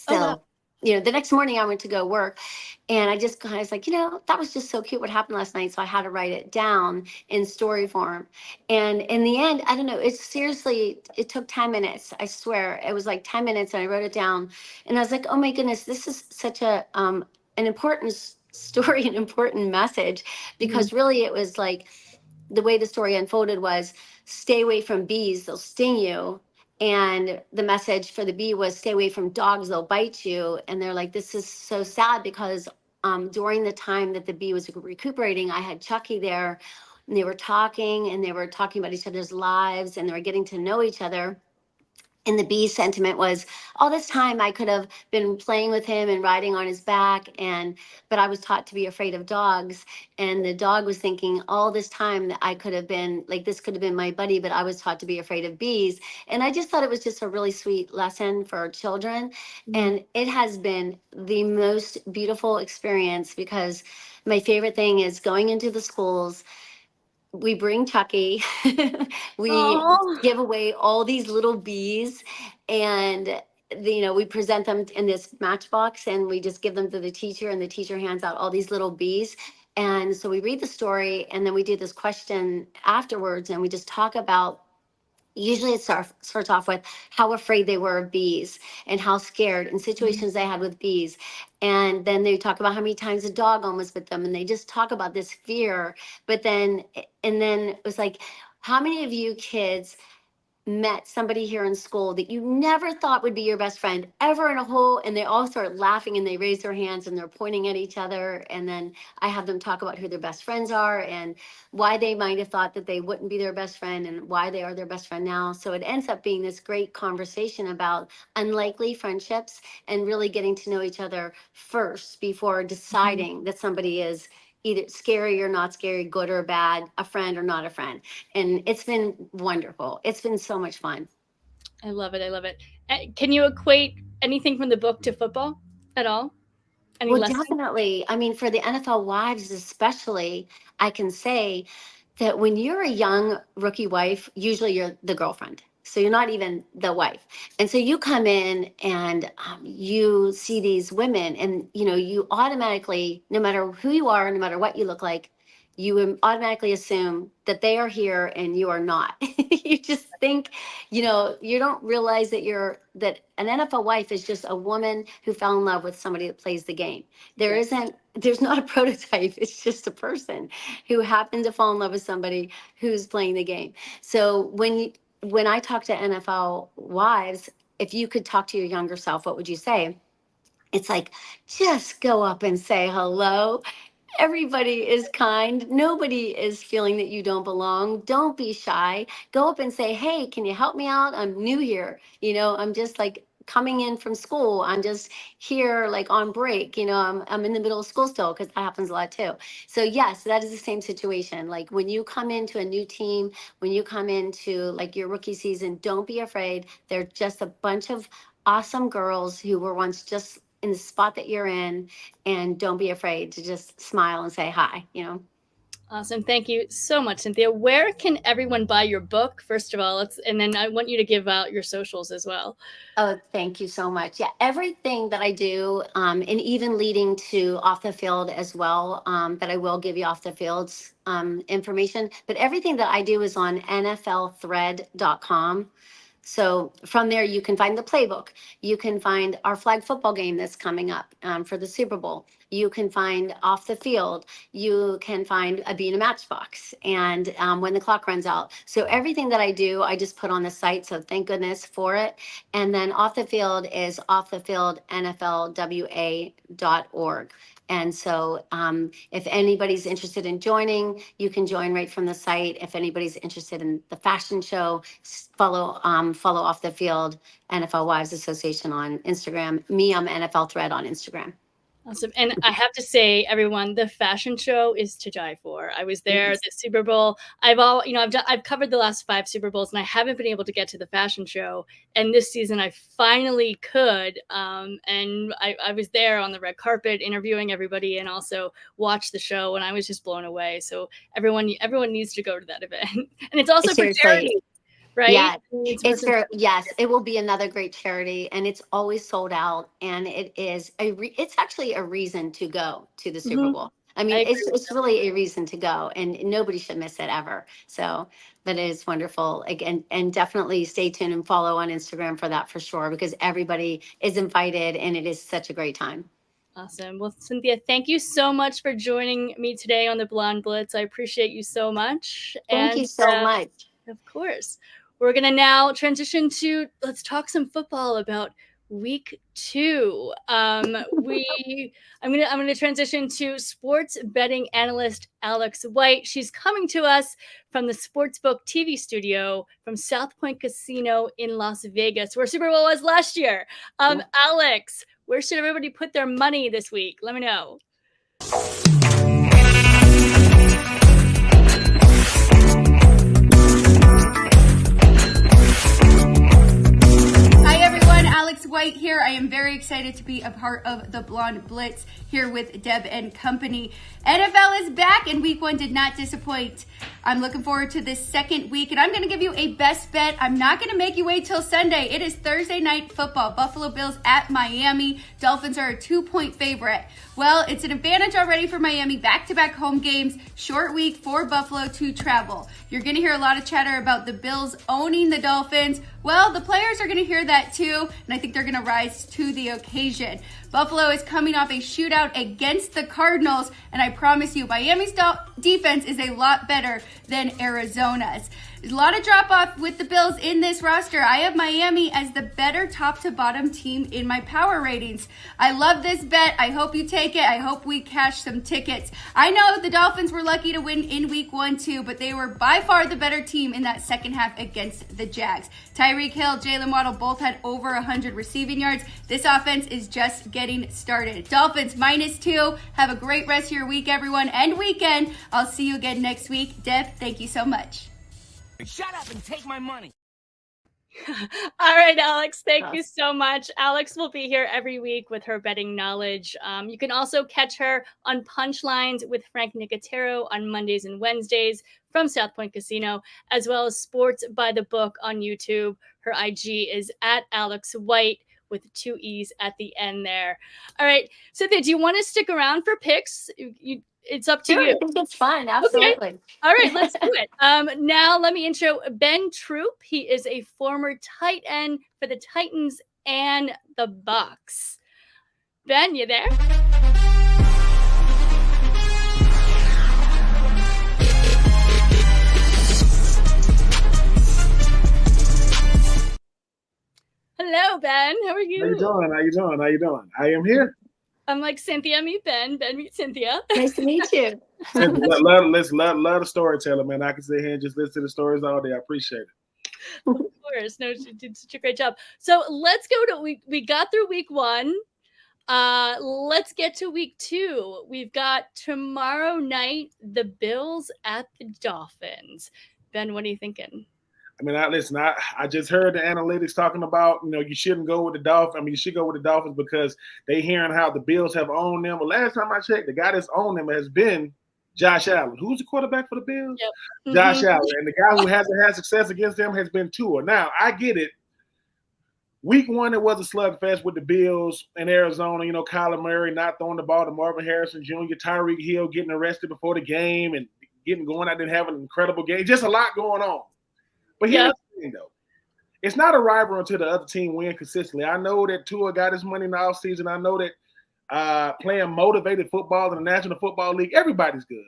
[SPEAKER 1] Oh wow.
[SPEAKER 5] So, the next morning I went to go work, and I just kind of was like, that was just so cute what happened last night. So I had to write it down in story form. And in the end, I don't know, it took 10 minutes. I swear it was like 10 minutes, and I wrote it down, and I was like, oh my goodness, this is such an important story, an important message,
[SPEAKER 1] Mhm.
[SPEAKER 5] because really it was like, the way the story unfolded was, stay away from bees, they'll sting you. And the message for the bee was, stay away from dogs, they'll bite you. And they're like, this is so sad, because during the time that the bee was recuperating, I had Chucky there, and they were talking, about each other's lives, and they were getting to know each other. And the bee sentiment was, all this time I could have been playing with him and riding on his back, but I was taught to be afraid of dogs. And the dog was thinking, all this time that I could have been like, this could have been my buddy, but I was taught to be afraid of bees. And I just thought it was just a really sweet lesson for children.
[SPEAKER 1] Mhm.
[SPEAKER 5] And it has been the most beautiful experience, because my favorite thing is going into the schools. We bring Chucky. We
[SPEAKER 1] Aw.
[SPEAKER 5] give away all these little bees, and we present them in this matchbox, and we just give them to the teacher, and the teacher hands out all these little bees. And so we read the story, and then we do this question afterwards, and we just talk about, usually it starts off with how afraid they were of bees, and how scared, and
[SPEAKER 1] Mhm.
[SPEAKER 5] situations they had with bees. And then they talk about how many times a dog almost bit them, and they just talk about this fear. And then it was like, how many of you kids met somebody here in school that you never thought would be your best friend ever in a whole, and they all start laughing, and they raise their hands, and they're pointing at each other, and then I have them talk about who their best friends are, and why they might have thought that they wouldn't be their best friend, and why they are their best friend now. So it ends up being this great conversation about unlikely friendships, and really getting to know each other first before
[SPEAKER 1] Mhm.
[SPEAKER 5] deciding that somebody is either scary or not scary, good or bad, a friend or not a friend. And it's been wonderful. It's been so much fun.
[SPEAKER 1] I love it. I love it. Can you equate anything from the book to football at all? Any
[SPEAKER 5] Well,
[SPEAKER 1] lessons?
[SPEAKER 5] definitely. I mean, for the NFL wives especially, I can say, that when you're a young rookie wife, usually you're the girlfriend. So you're not even the wife. And so you come in and you see these women, and you automatically, no matter who you are, no matter what you look like, you automatically assume that they are here and you are not. You just think, you don't realize that an NFL wife is just a woman who fell in love with somebody that plays the game. There's not a prototype. It's just a person who happened to fall in love with somebody who's playing the game. So when I talk to NFL wives, if you could talk to your younger self, what would you say? It's like, just go up and say hello. Everybody is kind. Nobody is feeling that you don't belong. Don't be shy. Go up and say, hey, can you help me out? I'm new here. I'm just like coming in from school. I'm just here like on break. I'm in the middle of school still, because that happens a lot too. So yes, that is the same situation. Like when you come into a new team, when you come into like your rookie season, don't be afraid. They're just a bunch of awesome girls who were once just in the spot that you're in, and don't be afraid to just smile and say hi.
[SPEAKER 1] Awesome. Thank you so much, Cynthia. Where can everyone buy your book, first of all? And then I want you to give out your socials as well.
[SPEAKER 5] Oh, thank you so much. Yeah, everything that I do, and even leading to off the field as well, but I will give you off the fields information. But everything that I do is on nflthread.com. So from there, you can find the playbook. You can find our flag football game that's coming up for the Super Bowl. You can find off the field. You can find a being a matchbox and when the clock runs out. So everything that I do, I just put on the site. So thank goodness for it. And then off the field is offthefieldnflwa.org. And so if anybody's interested in joining, you can join right from the site. If anybody's interested in the fashion show, follow Off the Field NFL Wives Association on Instagram. Me, I'm NFL Thread on Instagram.
[SPEAKER 1] Awesome. And I have to say, everyone, the fashion show is to die for. I was there
[SPEAKER 5] Yes.
[SPEAKER 1] the Super Bowl. I've covered the last 5 Super Bowls, and I haven't been able to get to the fashion show. And this season, I finally could. And I was there on the red carpet interviewing everybody, and also watched the show, and I was just blown away. So everyone needs to go to that event, and it's also for charity. Right?
[SPEAKER 5] Yeah, yes, it will be another great charity, and it's always sold out, and it's actually a reason to go to the Super Bowl. I mean, it's really a reason to go, and nobody should miss it ever. So that is wonderful. Again, and definitely stay tuned and follow on Instagram for that for sure, because everybody is invited, and it is such a great time.
[SPEAKER 1] Awesome. Well, Cynthia, thank you so much for joining me today on the Blonde Blitz. I appreciate you so much.
[SPEAKER 5] Thank you so much.
[SPEAKER 1] Of course. We're going to now transition to, let's talk some football about week 2. I'm going to transition to sports betting analyst Alex White. She's coming to us from the Sportsbook TV studio from South Point Casino in Las Vegas, where Super Bowl was last year. Alex, where should everybody put their money this week? Let me know.
[SPEAKER 6] Alex White here. I am very excited to be a part of the Blonde Blitz here with Deb and company. NFL is back and week 1 did not disappoint. I'm looking forward to this second week, and I'm going to give you a best bet. I'm not going to make you wait till Sunday. It is Thursday night football. Buffalo Bills at Miami. Dolphins are a 2-point favorite. Well, it's an advantage already for Miami. Back-to-back home games. Short week for Buffalo to travel. You're going to hear a lot of chatter about the Bills owning the Dolphins. Well, the players are going to hear that too, and I think they're going to rise to the occasion. Buffalo is coming off a shootout against the Cardinals, and I promise you, Miami's defense is a lot better than Arizona's. There's a lot of drop-off with the Bills in this roster. I have Miami as the better top-to-bottom team in my power ratings. I love this bet. I hope you take it. I hope we cash some tickets. I know the Dolphins were lucky to win in week 1 too, but they were by far the better team in that second half against the Jags. Tyreek Hill, Jalen Waddle both had over 100 receiving yards. This offense is just getting started. Dolphins -2. Have a great rest of your week, everyone, and weekend. I'll see you again next week. Deb, thank you so much.
[SPEAKER 7] Shut up and take my money.
[SPEAKER 1] All right, Alex, thank you so much. Alex will be here every week with her betting knowledge. You can also catch her on Punchlines with Frank Nicotero on Mondays and Wednesdays. from South Point Casino, as well as Sports by the Book on YouTube. Her IG is at Alex White with 2 E's at the end there. All right, Cynthia, do you want to stick around for picks? It's up to
[SPEAKER 5] Sure,
[SPEAKER 1] you.
[SPEAKER 5] I think it's fun. Absolutely.
[SPEAKER 1] Okay. All right, let's do it. Now let me intro Ben Troop. He is a former tight end for the Titans and the Bucks. Ben, you there? Hello, Ben. How are you?
[SPEAKER 8] How you doing? I am here.
[SPEAKER 1] I'm like, Cynthia, meet Ben. Ben, meet Cynthia.
[SPEAKER 5] Nice to meet you.
[SPEAKER 8] Love the storyteller, man. I can sit here and just listen to the stories all day. I appreciate it.
[SPEAKER 1] Of course. No, she did such a great job. So let's go to we got through week 1. Let's get to week 2. We've got tomorrow night the Bills at the Dolphins. Ben, what are you thinking?
[SPEAKER 8] I mean, I just heard the analytics talking about, you shouldn't go with the Dolphins. I mean, you should go with the Dolphins because they hearing how the Bills have owned them. But last time I checked, the guy that's owned them has been Josh Allen. Who's the quarterback for the Bills?
[SPEAKER 1] Yep.
[SPEAKER 8] Josh Allen. And the guy who hasn't had success against them has been Tua. Now, I get it. Week 1, it was a slugfest with the Bills in Arizona. Kyler Murray not throwing the ball to Marvin Harrison Jr., Tyreek Hill getting arrested before the game and getting going out and having an incredible game. Just a lot going on. But here's the thing, though. It's not a rivalry until the other team win consistently. I know that Tua got his money in the offseason. I know that playing motivated football in the National Football League, everybody's good.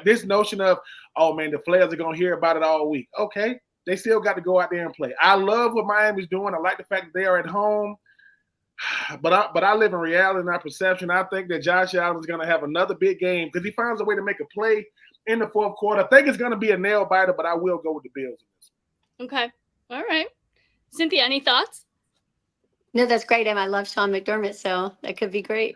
[SPEAKER 8] This notion of, oh, man, the players are going to hear about it all week. Okay, they still got to go out there and play. I love what Miami's doing. I like the fact that they are at home. But I live in reality, not perception. I think that Josh Allen is going to have another big game because he finds a way to make a play in the fourth quarter. I think it's going to be a nail biter, but I will go with the Bills.
[SPEAKER 1] Okay. All right. Cynthia, any thoughts?
[SPEAKER 5] No, that's great. And I love Sean McDermott, so that could be great.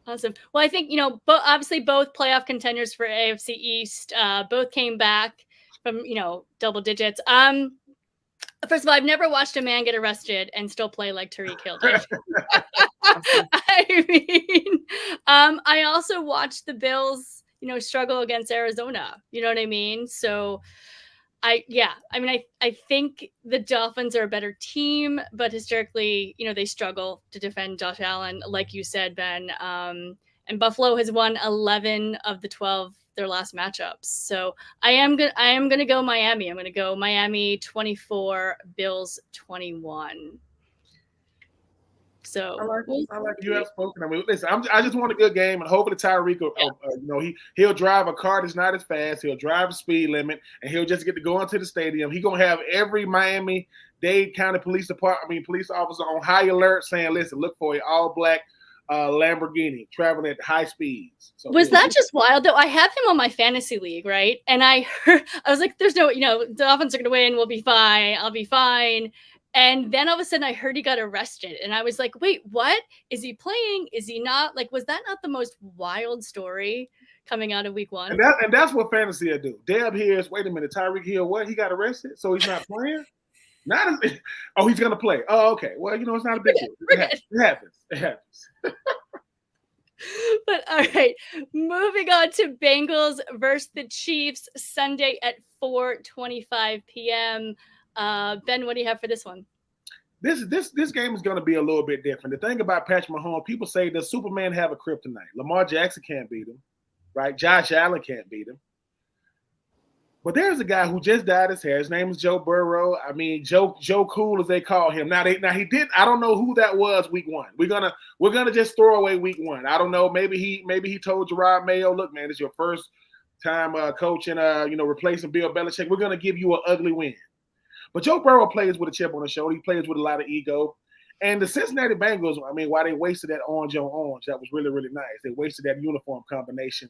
[SPEAKER 1] Awesome. Well, I think, obviously both playoff contenders for AFC East, both came back from, double digits. First of all, I've never watched a man get arrested and still play like Tyreek Hill did. I mean, I also watched the Bills, struggle against Arizona. You know what I mean? So I think the Dolphins are a better team, but historically, they struggle to defend Josh Allen, like you said, Ben. And Buffalo has won 11 of the 12 their last matchups. So I am gonna go Miami. I'm gonna go Miami 24, Bills 21. So
[SPEAKER 8] I like you have spoken. I mean, listen, I just want a good game, and hopefully Tyreek, he'll drive a car that's not as fast. He'll drive the speed limit, and he'll just get to go into the stadium. He's gonna have every Miami-Dade County police officer on high alert, saying, "Listen, look for an all-black Lamborghini traveling at high speeds." So,
[SPEAKER 1] was that just wild though? I have him on my fantasy league, right? And I was like, "There's no, the Dolphins are gonna win. We'll be fine. I'll be fine." And then all of a sudden I heard he got arrested. And I was like, wait, what? Is he playing? Is he not? Like, was that not the most wild story coming out of week 1?
[SPEAKER 8] And that's what fantasy will do. Deb hears, wait a minute, Tyreek Hill, what? He got arrested? So he's not playing? He's going to play. Oh, okay. Well, it's not a big deal. It happens.
[SPEAKER 1] But all right, moving on to Bengals versus the Chiefs Sunday at 4:25 p.m. Ben, what do you have for this one?
[SPEAKER 8] This game is going to be a little bit different. The thing about Patrick Mahomes, people say, does Superman have a kryptonite? Lamar Jackson can't beat him, right? Josh Allen can't beat him. But there's a guy who just dyed his hair. His name is Joe Burrow. I mean, Joe Cool, as they call him. Now he did. I don't know who that was week 1. We're gonna just throw away week 1. I don't know. Maybe he told Gerard Mayo, look, man, it's your first time coaching. Replacing Bill Belichick. We're gonna give you an ugly win. But Joe Burrow plays with a chip on his shoulder. He plays with a lot of ego. And the Cincinnati Bengals, I mean, why they wasted that orange on orange, that was really, really nice. They wasted that uniform combination.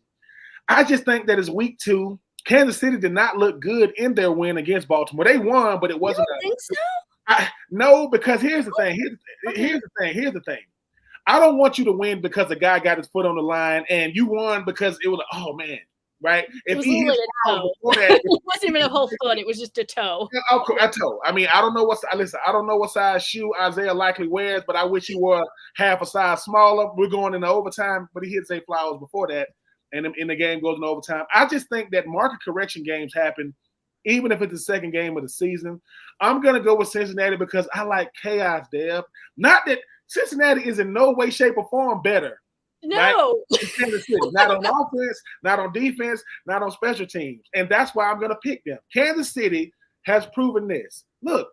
[SPEAKER 8] I just think that it's week 2. Kansas City did not look good in their win against Baltimore. They won, but it wasn't.
[SPEAKER 1] You don't think so?
[SPEAKER 8] No, because here's the thing. Here's the thing. I don't want you to win because a guy got his foot on the line, and you won because it was like, oh man, right?
[SPEAKER 1] If he hit it wasn't even a whole foot; it was just a toe.
[SPEAKER 8] A toe. I mean, I don't know what size shoe Isaiah likely wears, but I wish he wore half a size smaller. We're going into overtime, but he hit Zay Flowers before that. and the game goes in overtime. I just think that market correction games happen, even if it's the second game of the season. I'm going to go with Cincinnati because I like chaos, Deb. Not that Cincinnati is in no way, shape, or form better.
[SPEAKER 1] No.
[SPEAKER 8] Right? Kansas City. Not on offense, not on defense, not on special teams. And that's why I'm going to pick them. Kansas City has proven this. Look,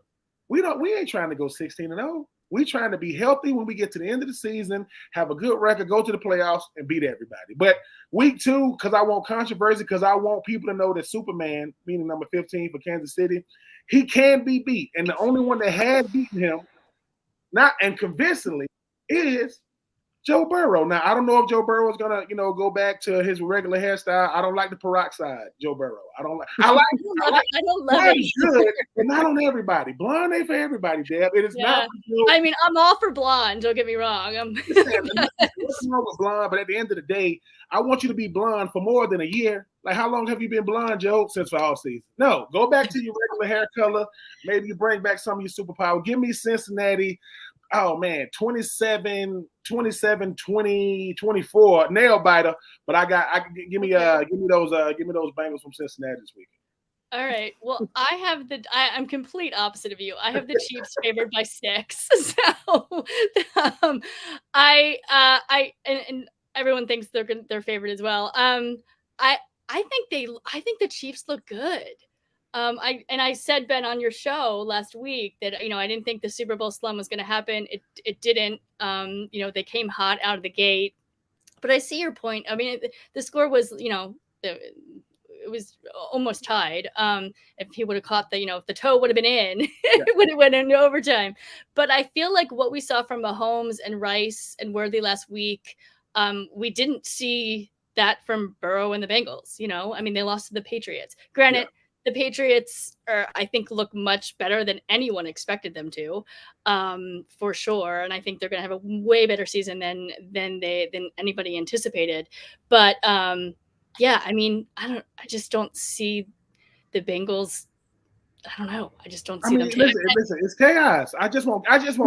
[SPEAKER 8] we ain't trying to go 16-0. We're trying to be healthy when we get to the end of the season, have a good record, go to the playoffs, and beat everybody. But week 2, because I want controversy, because I want people to know that Superman, meaning number 15 for Kansas City, he can be beat. And the only one that has beaten him, not and convincingly, is Joe Burrow. Now, I don't know if Joe Burrow is gonna, go back to his regular hairstyle. I don't like the peroxide, Joe Burrow. I don't
[SPEAKER 1] love it.
[SPEAKER 8] Good, but not on everybody. Blonde ain't for everybody, Deb. It is not.
[SPEAKER 1] I mean, I'm all for blonde. Don't get me wrong.
[SPEAKER 8] Nothing wrong with blonde, but at the end of the day, I want you to be blonde for more than a year. Like, how long have you been blonde, Joe? Since the off season. No, go back to your regular hair color. Maybe you bring back some of your superpower. Give me Cincinnati. Oh man, 27, 20, 24, nail biter. But give me those Bengals from Cincinnati this weekend.
[SPEAKER 1] All right. Well, I'm complete opposite of you. I have the Chiefs favored by 6. So, and everyone thinks they're favored as well. I think the Chiefs look good. I said, Ben, on your show last week that, I didn't think the Super Bowl slum was going to happen. It didn't. They came hot out of the gate. But I see your point. I mean, the score was, it was almost tied. If he would have caught if the toe would have been in, it would have went into overtime. But I feel like what we saw from Mahomes and Rice and Worthy last week, we didn't see that from Burrow and the Bengals. I mean, they lost to the Patriots. Granted, the Patriots I think look much better than anyone expected them to, for sure. And I think they're going to have a way better season than anybody anticipated. But I mean, I just don't see the Bengals. I don't know. I just don't see them.
[SPEAKER 8] Listen, it's chaos. I just want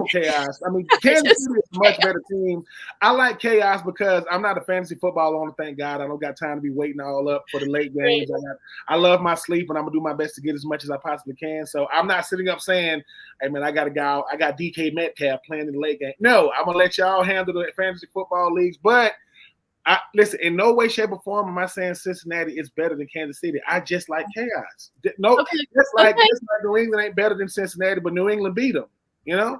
[SPEAKER 8] chaos. I mean, Kansas City is a much better team. I like chaos because I'm not a fantasy football owner, thank God. I don't got time to be waiting all up for the late games. I love my sleep, and I'm gonna do my best to get as much as I possibly can. So I'm not sitting up saying, "Hey man, I got DK Metcalf playing in the late game." No, I'm gonna let y'all handle the fantasy football leagues, but. Listen, in no way, shape, or form am I saying Cincinnati is better than Kansas City. I just like chaos. Just like New England ain't better than Cincinnati, but New England beat them.
[SPEAKER 1] Yeah.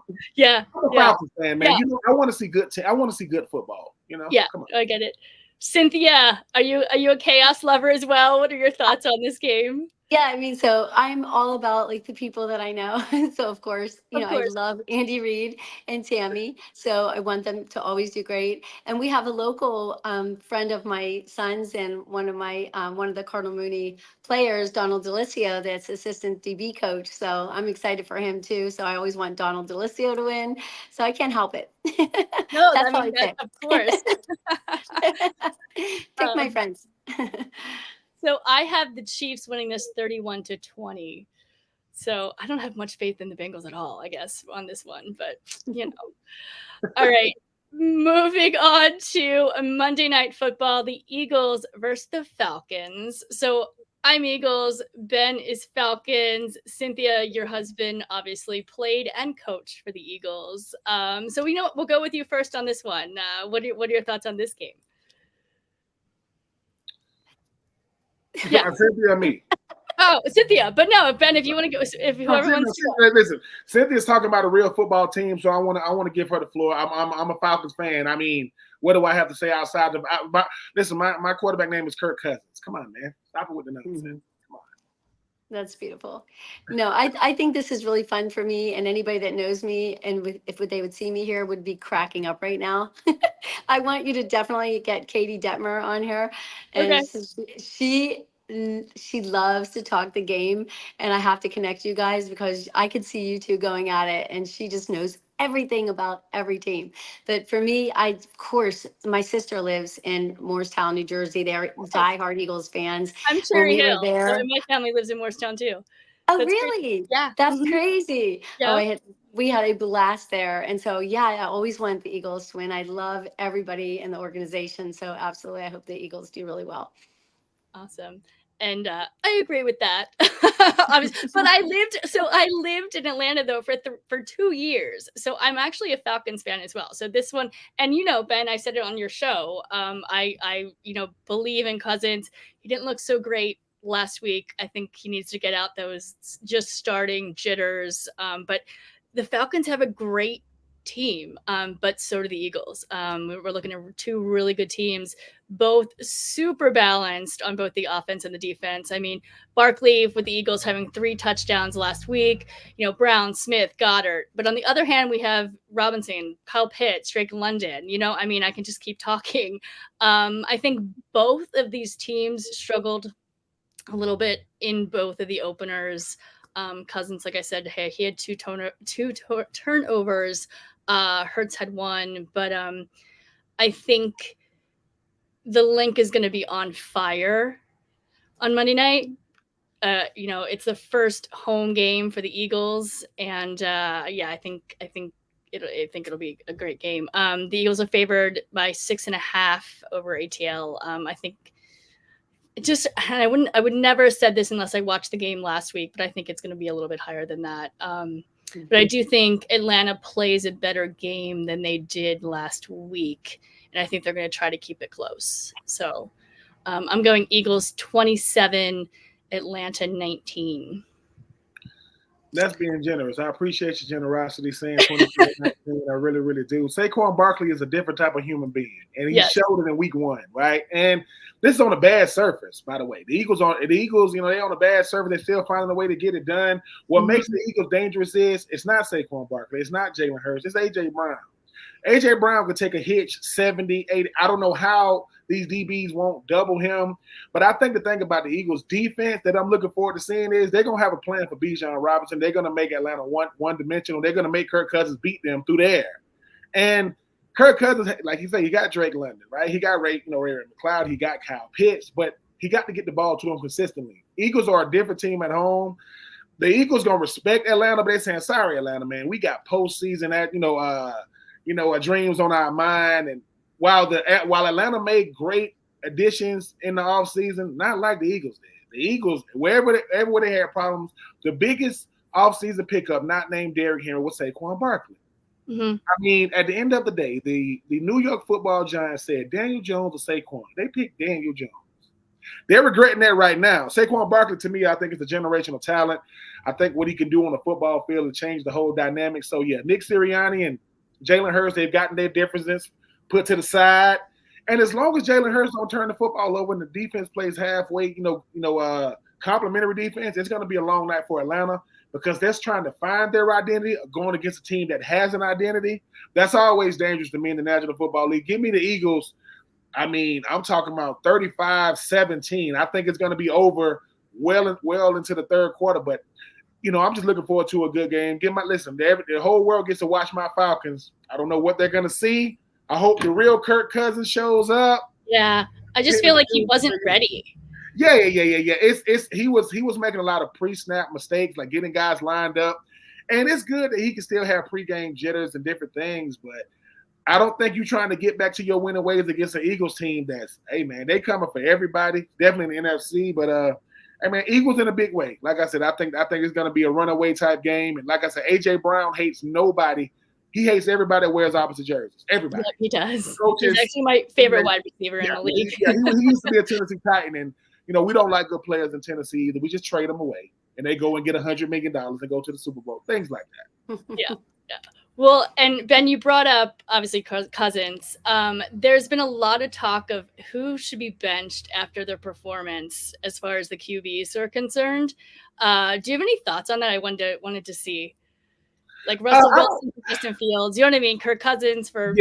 [SPEAKER 8] I'm a Falcons fan, man. Yeah. I want to see good. I want to see good football.
[SPEAKER 1] Yeah, come on. I get it. Cynthia, are you a chaos lover as well? What are your thoughts on this game?
[SPEAKER 5] Yeah, I mean, so I'm all about like the people that I know. So of course, I love Andy Reid and Tammy. So I want them to always do great. And we have a local friend of my son's and one of the Cardinal Mooney players, Donald DeLisio, that's assistant DB coach. So I'm excited for him too. So I always want Donald DeLisio to win. So I can't help it.
[SPEAKER 1] No, of course.
[SPEAKER 5] Pick my friends.
[SPEAKER 1] So I have the Chiefs winning this 31-20. So I don't have much faith in the Bengals at all, I guess, on this one. But, All right. Moving on to Monday Night Football, the Eagles versus the Falcons. So I'm Eagles. Ben is Falcons. Cynthia, your husband, obviously played and coached for the Eagles. So we'll go with you first on this one. What are your thoughts on this game?
[SPEAKER 8] Yeah, Cynthia or me.
[SPEAKER 1] Oh, Cynthia, but no, Ben, if you want to go, if whoever wants to.
[SPEAKER 8] Listen, Cynthia's talking about a real football team, so I want to give her the floor. I'm a Falcons fan. I mean, what do I have to say outside of? Listen, my quarterback name is Kirk Cousins. Come on, man, stop it with the nonsense. Come on.
[SPEAKER 5] That's beautiful. No, I think this is really fun for me, and anybody that knows me and if they would see me here would be cracking up right now. I want you to definitely get Katie Detmer on here, and okay. She loves to talk the game, and I have to connect you guys because I could see you two going at it, and she just knows everything about every team. But for me, of course, my sister lives in Morristown, New Jersey. They're diehard Eagles fans.
[SPEAKER 1] I'm Cherry Hill. My family lives in Morristown too.
[SPEAKER 5] Oh,
[SPEAKER 1] That's crazy.
[SPEAKER 5] really?
[SPEAKER 1] Yeah.
[SPEAKER 5] That's
[SPEAKER 1] Mhm.
[SPEAKER 5] crazy. Oh,
[SPEAKER 1] Yep.
[SPEAKER 5] we had a blast there. And so, yeah, I always want the Eagles to win. I love everybody in the organization. So, absolutely, I hope the Eagles do really well.
[SPEAKER 1] Awesome. And I agree with that. But I lived in Atlanta though for 2 years. So I'm actually a Falcons fan as well. So this one, and Ben, I said it on your show. I believe in Cousins. He didn't look so great last week. I think he needs to get out those just starting jitters. But the Falcons have a great team, but so do the Eagles. We're looking at two really good teams, both super balanced on both the offense and the defense. I mean, Barkley with the Eagles having 3 touchdowns last week, Brown, Smith, Goddard. But on the other hand, we have Robinson, Kyle Pitts, Drake London. I can just keep talking. I think both of these teams struggled a little bit in both of the openers. Cousins, like I said, hey, he had two turnovers. Hurts had 1, but I think the link is going to be on fire on Monday night. It's the first home game for the Eagles, and I think it'll be a great game. The Eagles are favored by 6.5 over ATL. I think I would never have said this unless I watched the game last week, but I think it's going to be a little bit higher than that. But I do think Atlanta plays a better game than they did last week, and I think they're going to try to keep it close. So I'm going Eagles 27, Atlanta 19.
[SPEAKER 8] That's being generous. I appreciate your generosity saying 27-19. I really, really do. Saquon Barkley is a different type of human being, and he showed it in week 1, right? And this is on a bad surface, by the way. The Eagles, they're on a bad surface. They're still finding a way to get it done. What makes the Eagles dangerous is it's not Saquon Barkley. It's not Jalen Hurts. It's A.J. Brown. A.J. Brown could take a hitch 70, 80. I don't know how these DBs won't double him. But I think the thing about the Eagles defense that I'm looking forward to seeing is they're going to have a plan for Bijan Robinson. They're going to make Atlanta one-dimensional. They're going to make Kirk Cousins beat them through the air. And Kirk Cousins, like you said, he got Drake London, right? He got Ray McLeod. He got Kyle Pitts. But he got to get the ball to him consistently. Eagles are a different team at home. The Eagles going to respect Atlanta, but they're saying, sorry, Atlanta, man. We got postseason dreams on our mind. And while Atlanta made great additions in the offseason, not like the Eagles did. The Eagles, wherever they had problems, the biggest offseason pickup, not named Derrick Henry, was Saquon Barkley.
[SPEAKER 1] Mm-hmm.
[SPEAKER 8] I mean, at the end of the day, the New York Football Giants said Daniel Jones or Saquon. They picked Daniel Jones. They're regretting that right now. Saquon Barkley, to me, I think is a generational talent. I think what he can do on the football field and change the whole dynamic. So, yeah, Nick Sirianni and Jalen Hurts, they've gotten their differences put to the side. And as long as Jalen Hurts don't turn the football over and the defense plays halfway, complimentary defense, it's going to be a long night for Atlanta because they're trying to find their identity going against a team that has an identity. That's always dangerous to me in the National Football League. Give me the Eagles. I mean, I'm talking about 35-17. I think it's going to be over well into the third quarter. But, I'm just looking forward to a good game. The whole world gets to watch my Falcons. I don't know what they're going to see. I hope the real Kirk Cousins shows up.
[SPEAKER 1] Yeah, I just feel like he wasn't ready.
[SPEAKER 8] Yeah. He was making a lot of pre-snap mistakes, like getting guys lined up. And it's good that he can still have pregame jitters and different things, but I don't think you're trying to get back to your winning ways against an Eagles team that's, hey, man, they coming for everybody, definitely in the NFC. But, Eagles in a big way. Like I said, I think it's going to be a runaway type game. And like I said, A.J. Brown hates nobody. He hates everybody that wears opposite jerseys. Everybody.
[SPEAKER 1] Yeah, he does.
[SPEAKER 8] Coaches,
[SPEAKER 1] he's actually my favorite wide receiver in the league.
[SPEAKER 8] He used to be a Tennessee Titan. And, we don't like good players in Tennessee either. We just trade them away. And they go and get $100 million and go to the Super Bowl. Things like that.
[SPEAKER 1] Yeah. Well, and Ben, you brought up obviously Cousins. There's been a lot of talk of who should be benched after their performance as far as the QBs are concerned. Do you have any thoughts on that? I wanted to see, like Russell Wilson for Justin Fields. You know what I mean? Kirk Cousins for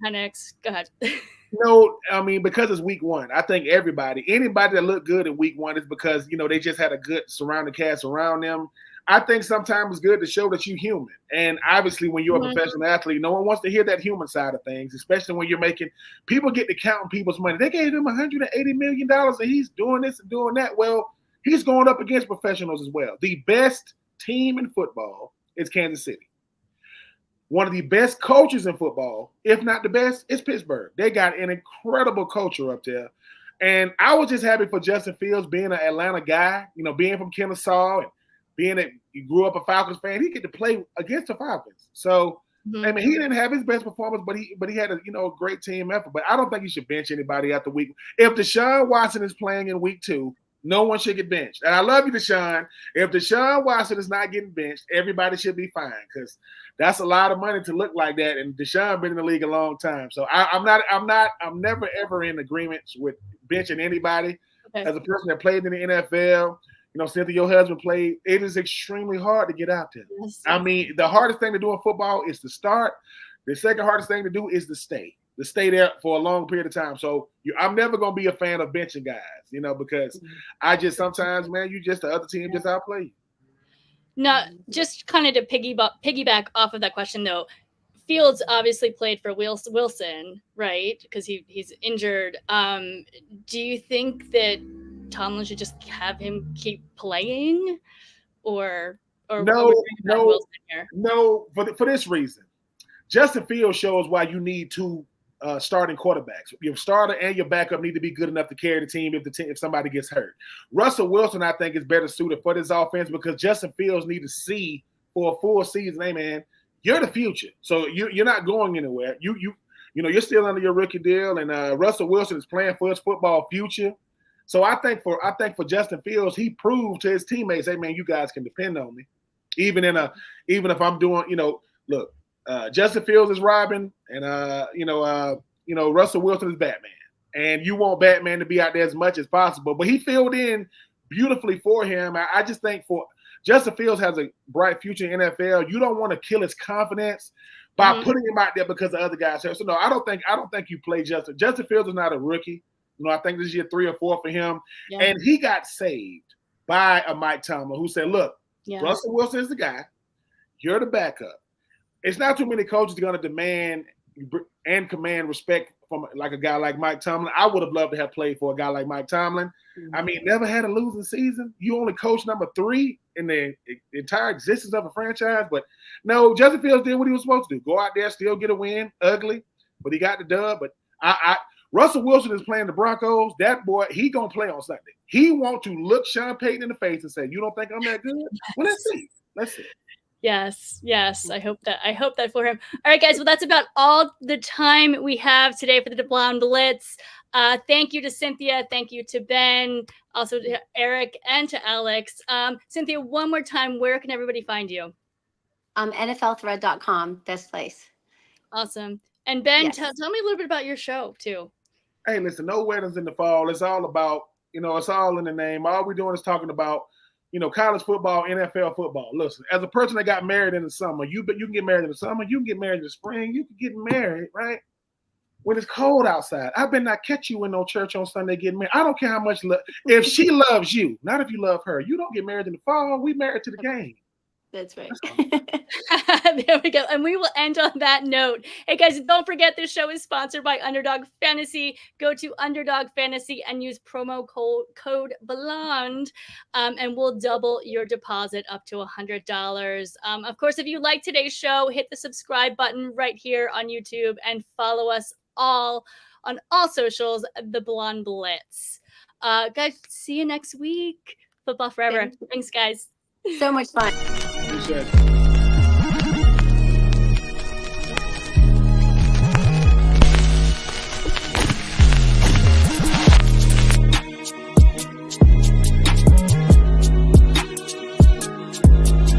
[SPEAKER 1] Penix. Go ahead.
[SPEAKER 8] Because it's week 1, I think anybody that looked good in week 1 is because, they just had a good surrounding cast around them. I think sometimes it's good to show that you're human. And obviously when you're a professional athlete, no one wants to hear that human side of things, especially when you're making – people get to counting people's money. They gave him $180 million and he's doing this and doing that. Well, He's going up against professionals as well. The best team in football is Kansas City. One of the best coaches in football, if not the best, is Pittsburgh. They got an incredible culture up there. And I was just happy for Justin Fields being an Atlanta guy, being from Kennesaw and he grew up a Falcons fan. He get to play against the Falcons. So, I mean, he didn't have his best performance, but he had a great team effort. But I don't think you should bench anybody after week. If Deshaun Watson is playing in week 2, no one should get benched. And I love you, Deshaun. If Deshaun Watson is not getting benched, everybody should be fine because that's a lot of money to look like that. And Deshaun been in the league a long time. So I'm never ever in agreement with benching anybody. Okay. As a person that played in the NFL, Cynthia, your husband played. It is extremely hard to get out there. Yes. I mean, the hardest thing to do in football is to start. The second hardest thing to do is to stay there for a long period of time. So I'm never going to be a fan of benching guys, because I just sometimes, man, the other team just outplay you.
[SPEAKER 1] Now, just kind of to piggyback off of that question, though, Fields obviously played for Wilson, right? Because he's injured. Do you think that Tomlin should just have him keep playing, or
[SPEAKER 8] no? For this reason, Justin Fields shows why you need 2 starting quarterbacks. Your starter and your backup need to be good enough to carry the team if somebody gets hurt. Russell Wilson, I think, is better suited for this offense because Justin Fields need to see for a full season. Hey, man, you're the future, so you're not going anywhere. You're still under your rookie deal, and Russell Wilson is playing for his football future. So I think for Justin Fields, he proved to his teammates, hey man, you guys can depend on me, even if I'm doing, look, Justin Fields is Robin, and Russell Wilson is Batman, and you want Batman to be out there as much as possible. But he filled in beautifully for him. I just think for Justin Fields has a bright future in NFL. You don't want to kill his confidence by putting him out there because the other guys are. So no, I don't think you play Justin. Justin Fields is not a rookie. I think this is year 3 or 4 for him. Yeah. And he got saved by a Mike Tomlin who said, look, Russell Wilson is the guy. You're the backup. It's not too many coaches going to demand and command respect from like a guy like Mike Tomlin. I would have loved to have played for a guy like Mike Tomlin. Mm-hmm. I mean, never had a losing season. You only coach number 3 in the entire existence of a franchise. But no, Justin Fields did what he was supposed to do. Go out there, still get a win, ugly, but he got the dub. But Russell Wilson is playing the Broncos. That boy, he gonna play on Sunday. He want to look Sean Payton in the face and say, "You don't think I'm that good?" Well, let's see.
[SPEAKER 1] Yes. I hope that for him. All right, guys. Well, that's about all the time we have today for the Blonde Blitz. Thank you to Cynthia. Thank you to Ben. Also to Eric and to Alex. Cynthia, one more time, where can everybody find you?
[SPEAKER 5] NFLthread.com, best place.
[SPEAKER 1] Awesome. And Ben, yes. Tell me a little bit about your show too.
[SPEAKER 8] Hey, listen, no weddings in the fall. It's all about, it's all in the name. All we're doing is talking about, college football, NFL football. Listen, as a person that got married in the summer, you can get married in the summer, you can get married in the spring, you can get married, right? When it's cold outside. I better not catch you in no church on Sunday getting married. I don't care how much if she loves you, not if you love her. You don't get married in the fall. We married to the game.
[SPEAKER 5] That's right.
[SPEAKER 1] There we go. And we will end on that note. Hey, guys, don't forget this show is sponsored by Underdog Fantasy. Go to Underdog Fantasy and use promo code BLONDE, and we'll double your deposit up to $100. Of course, if you like today's show, hit the subscribe button right here on YouTube and follow us all on all socials, The Blonde Blitz. Guys, see you next week. Football forever. Thanks, guys.
[SPEAKER 5] So much fun.
[SPEAKER 8] Appreciate it.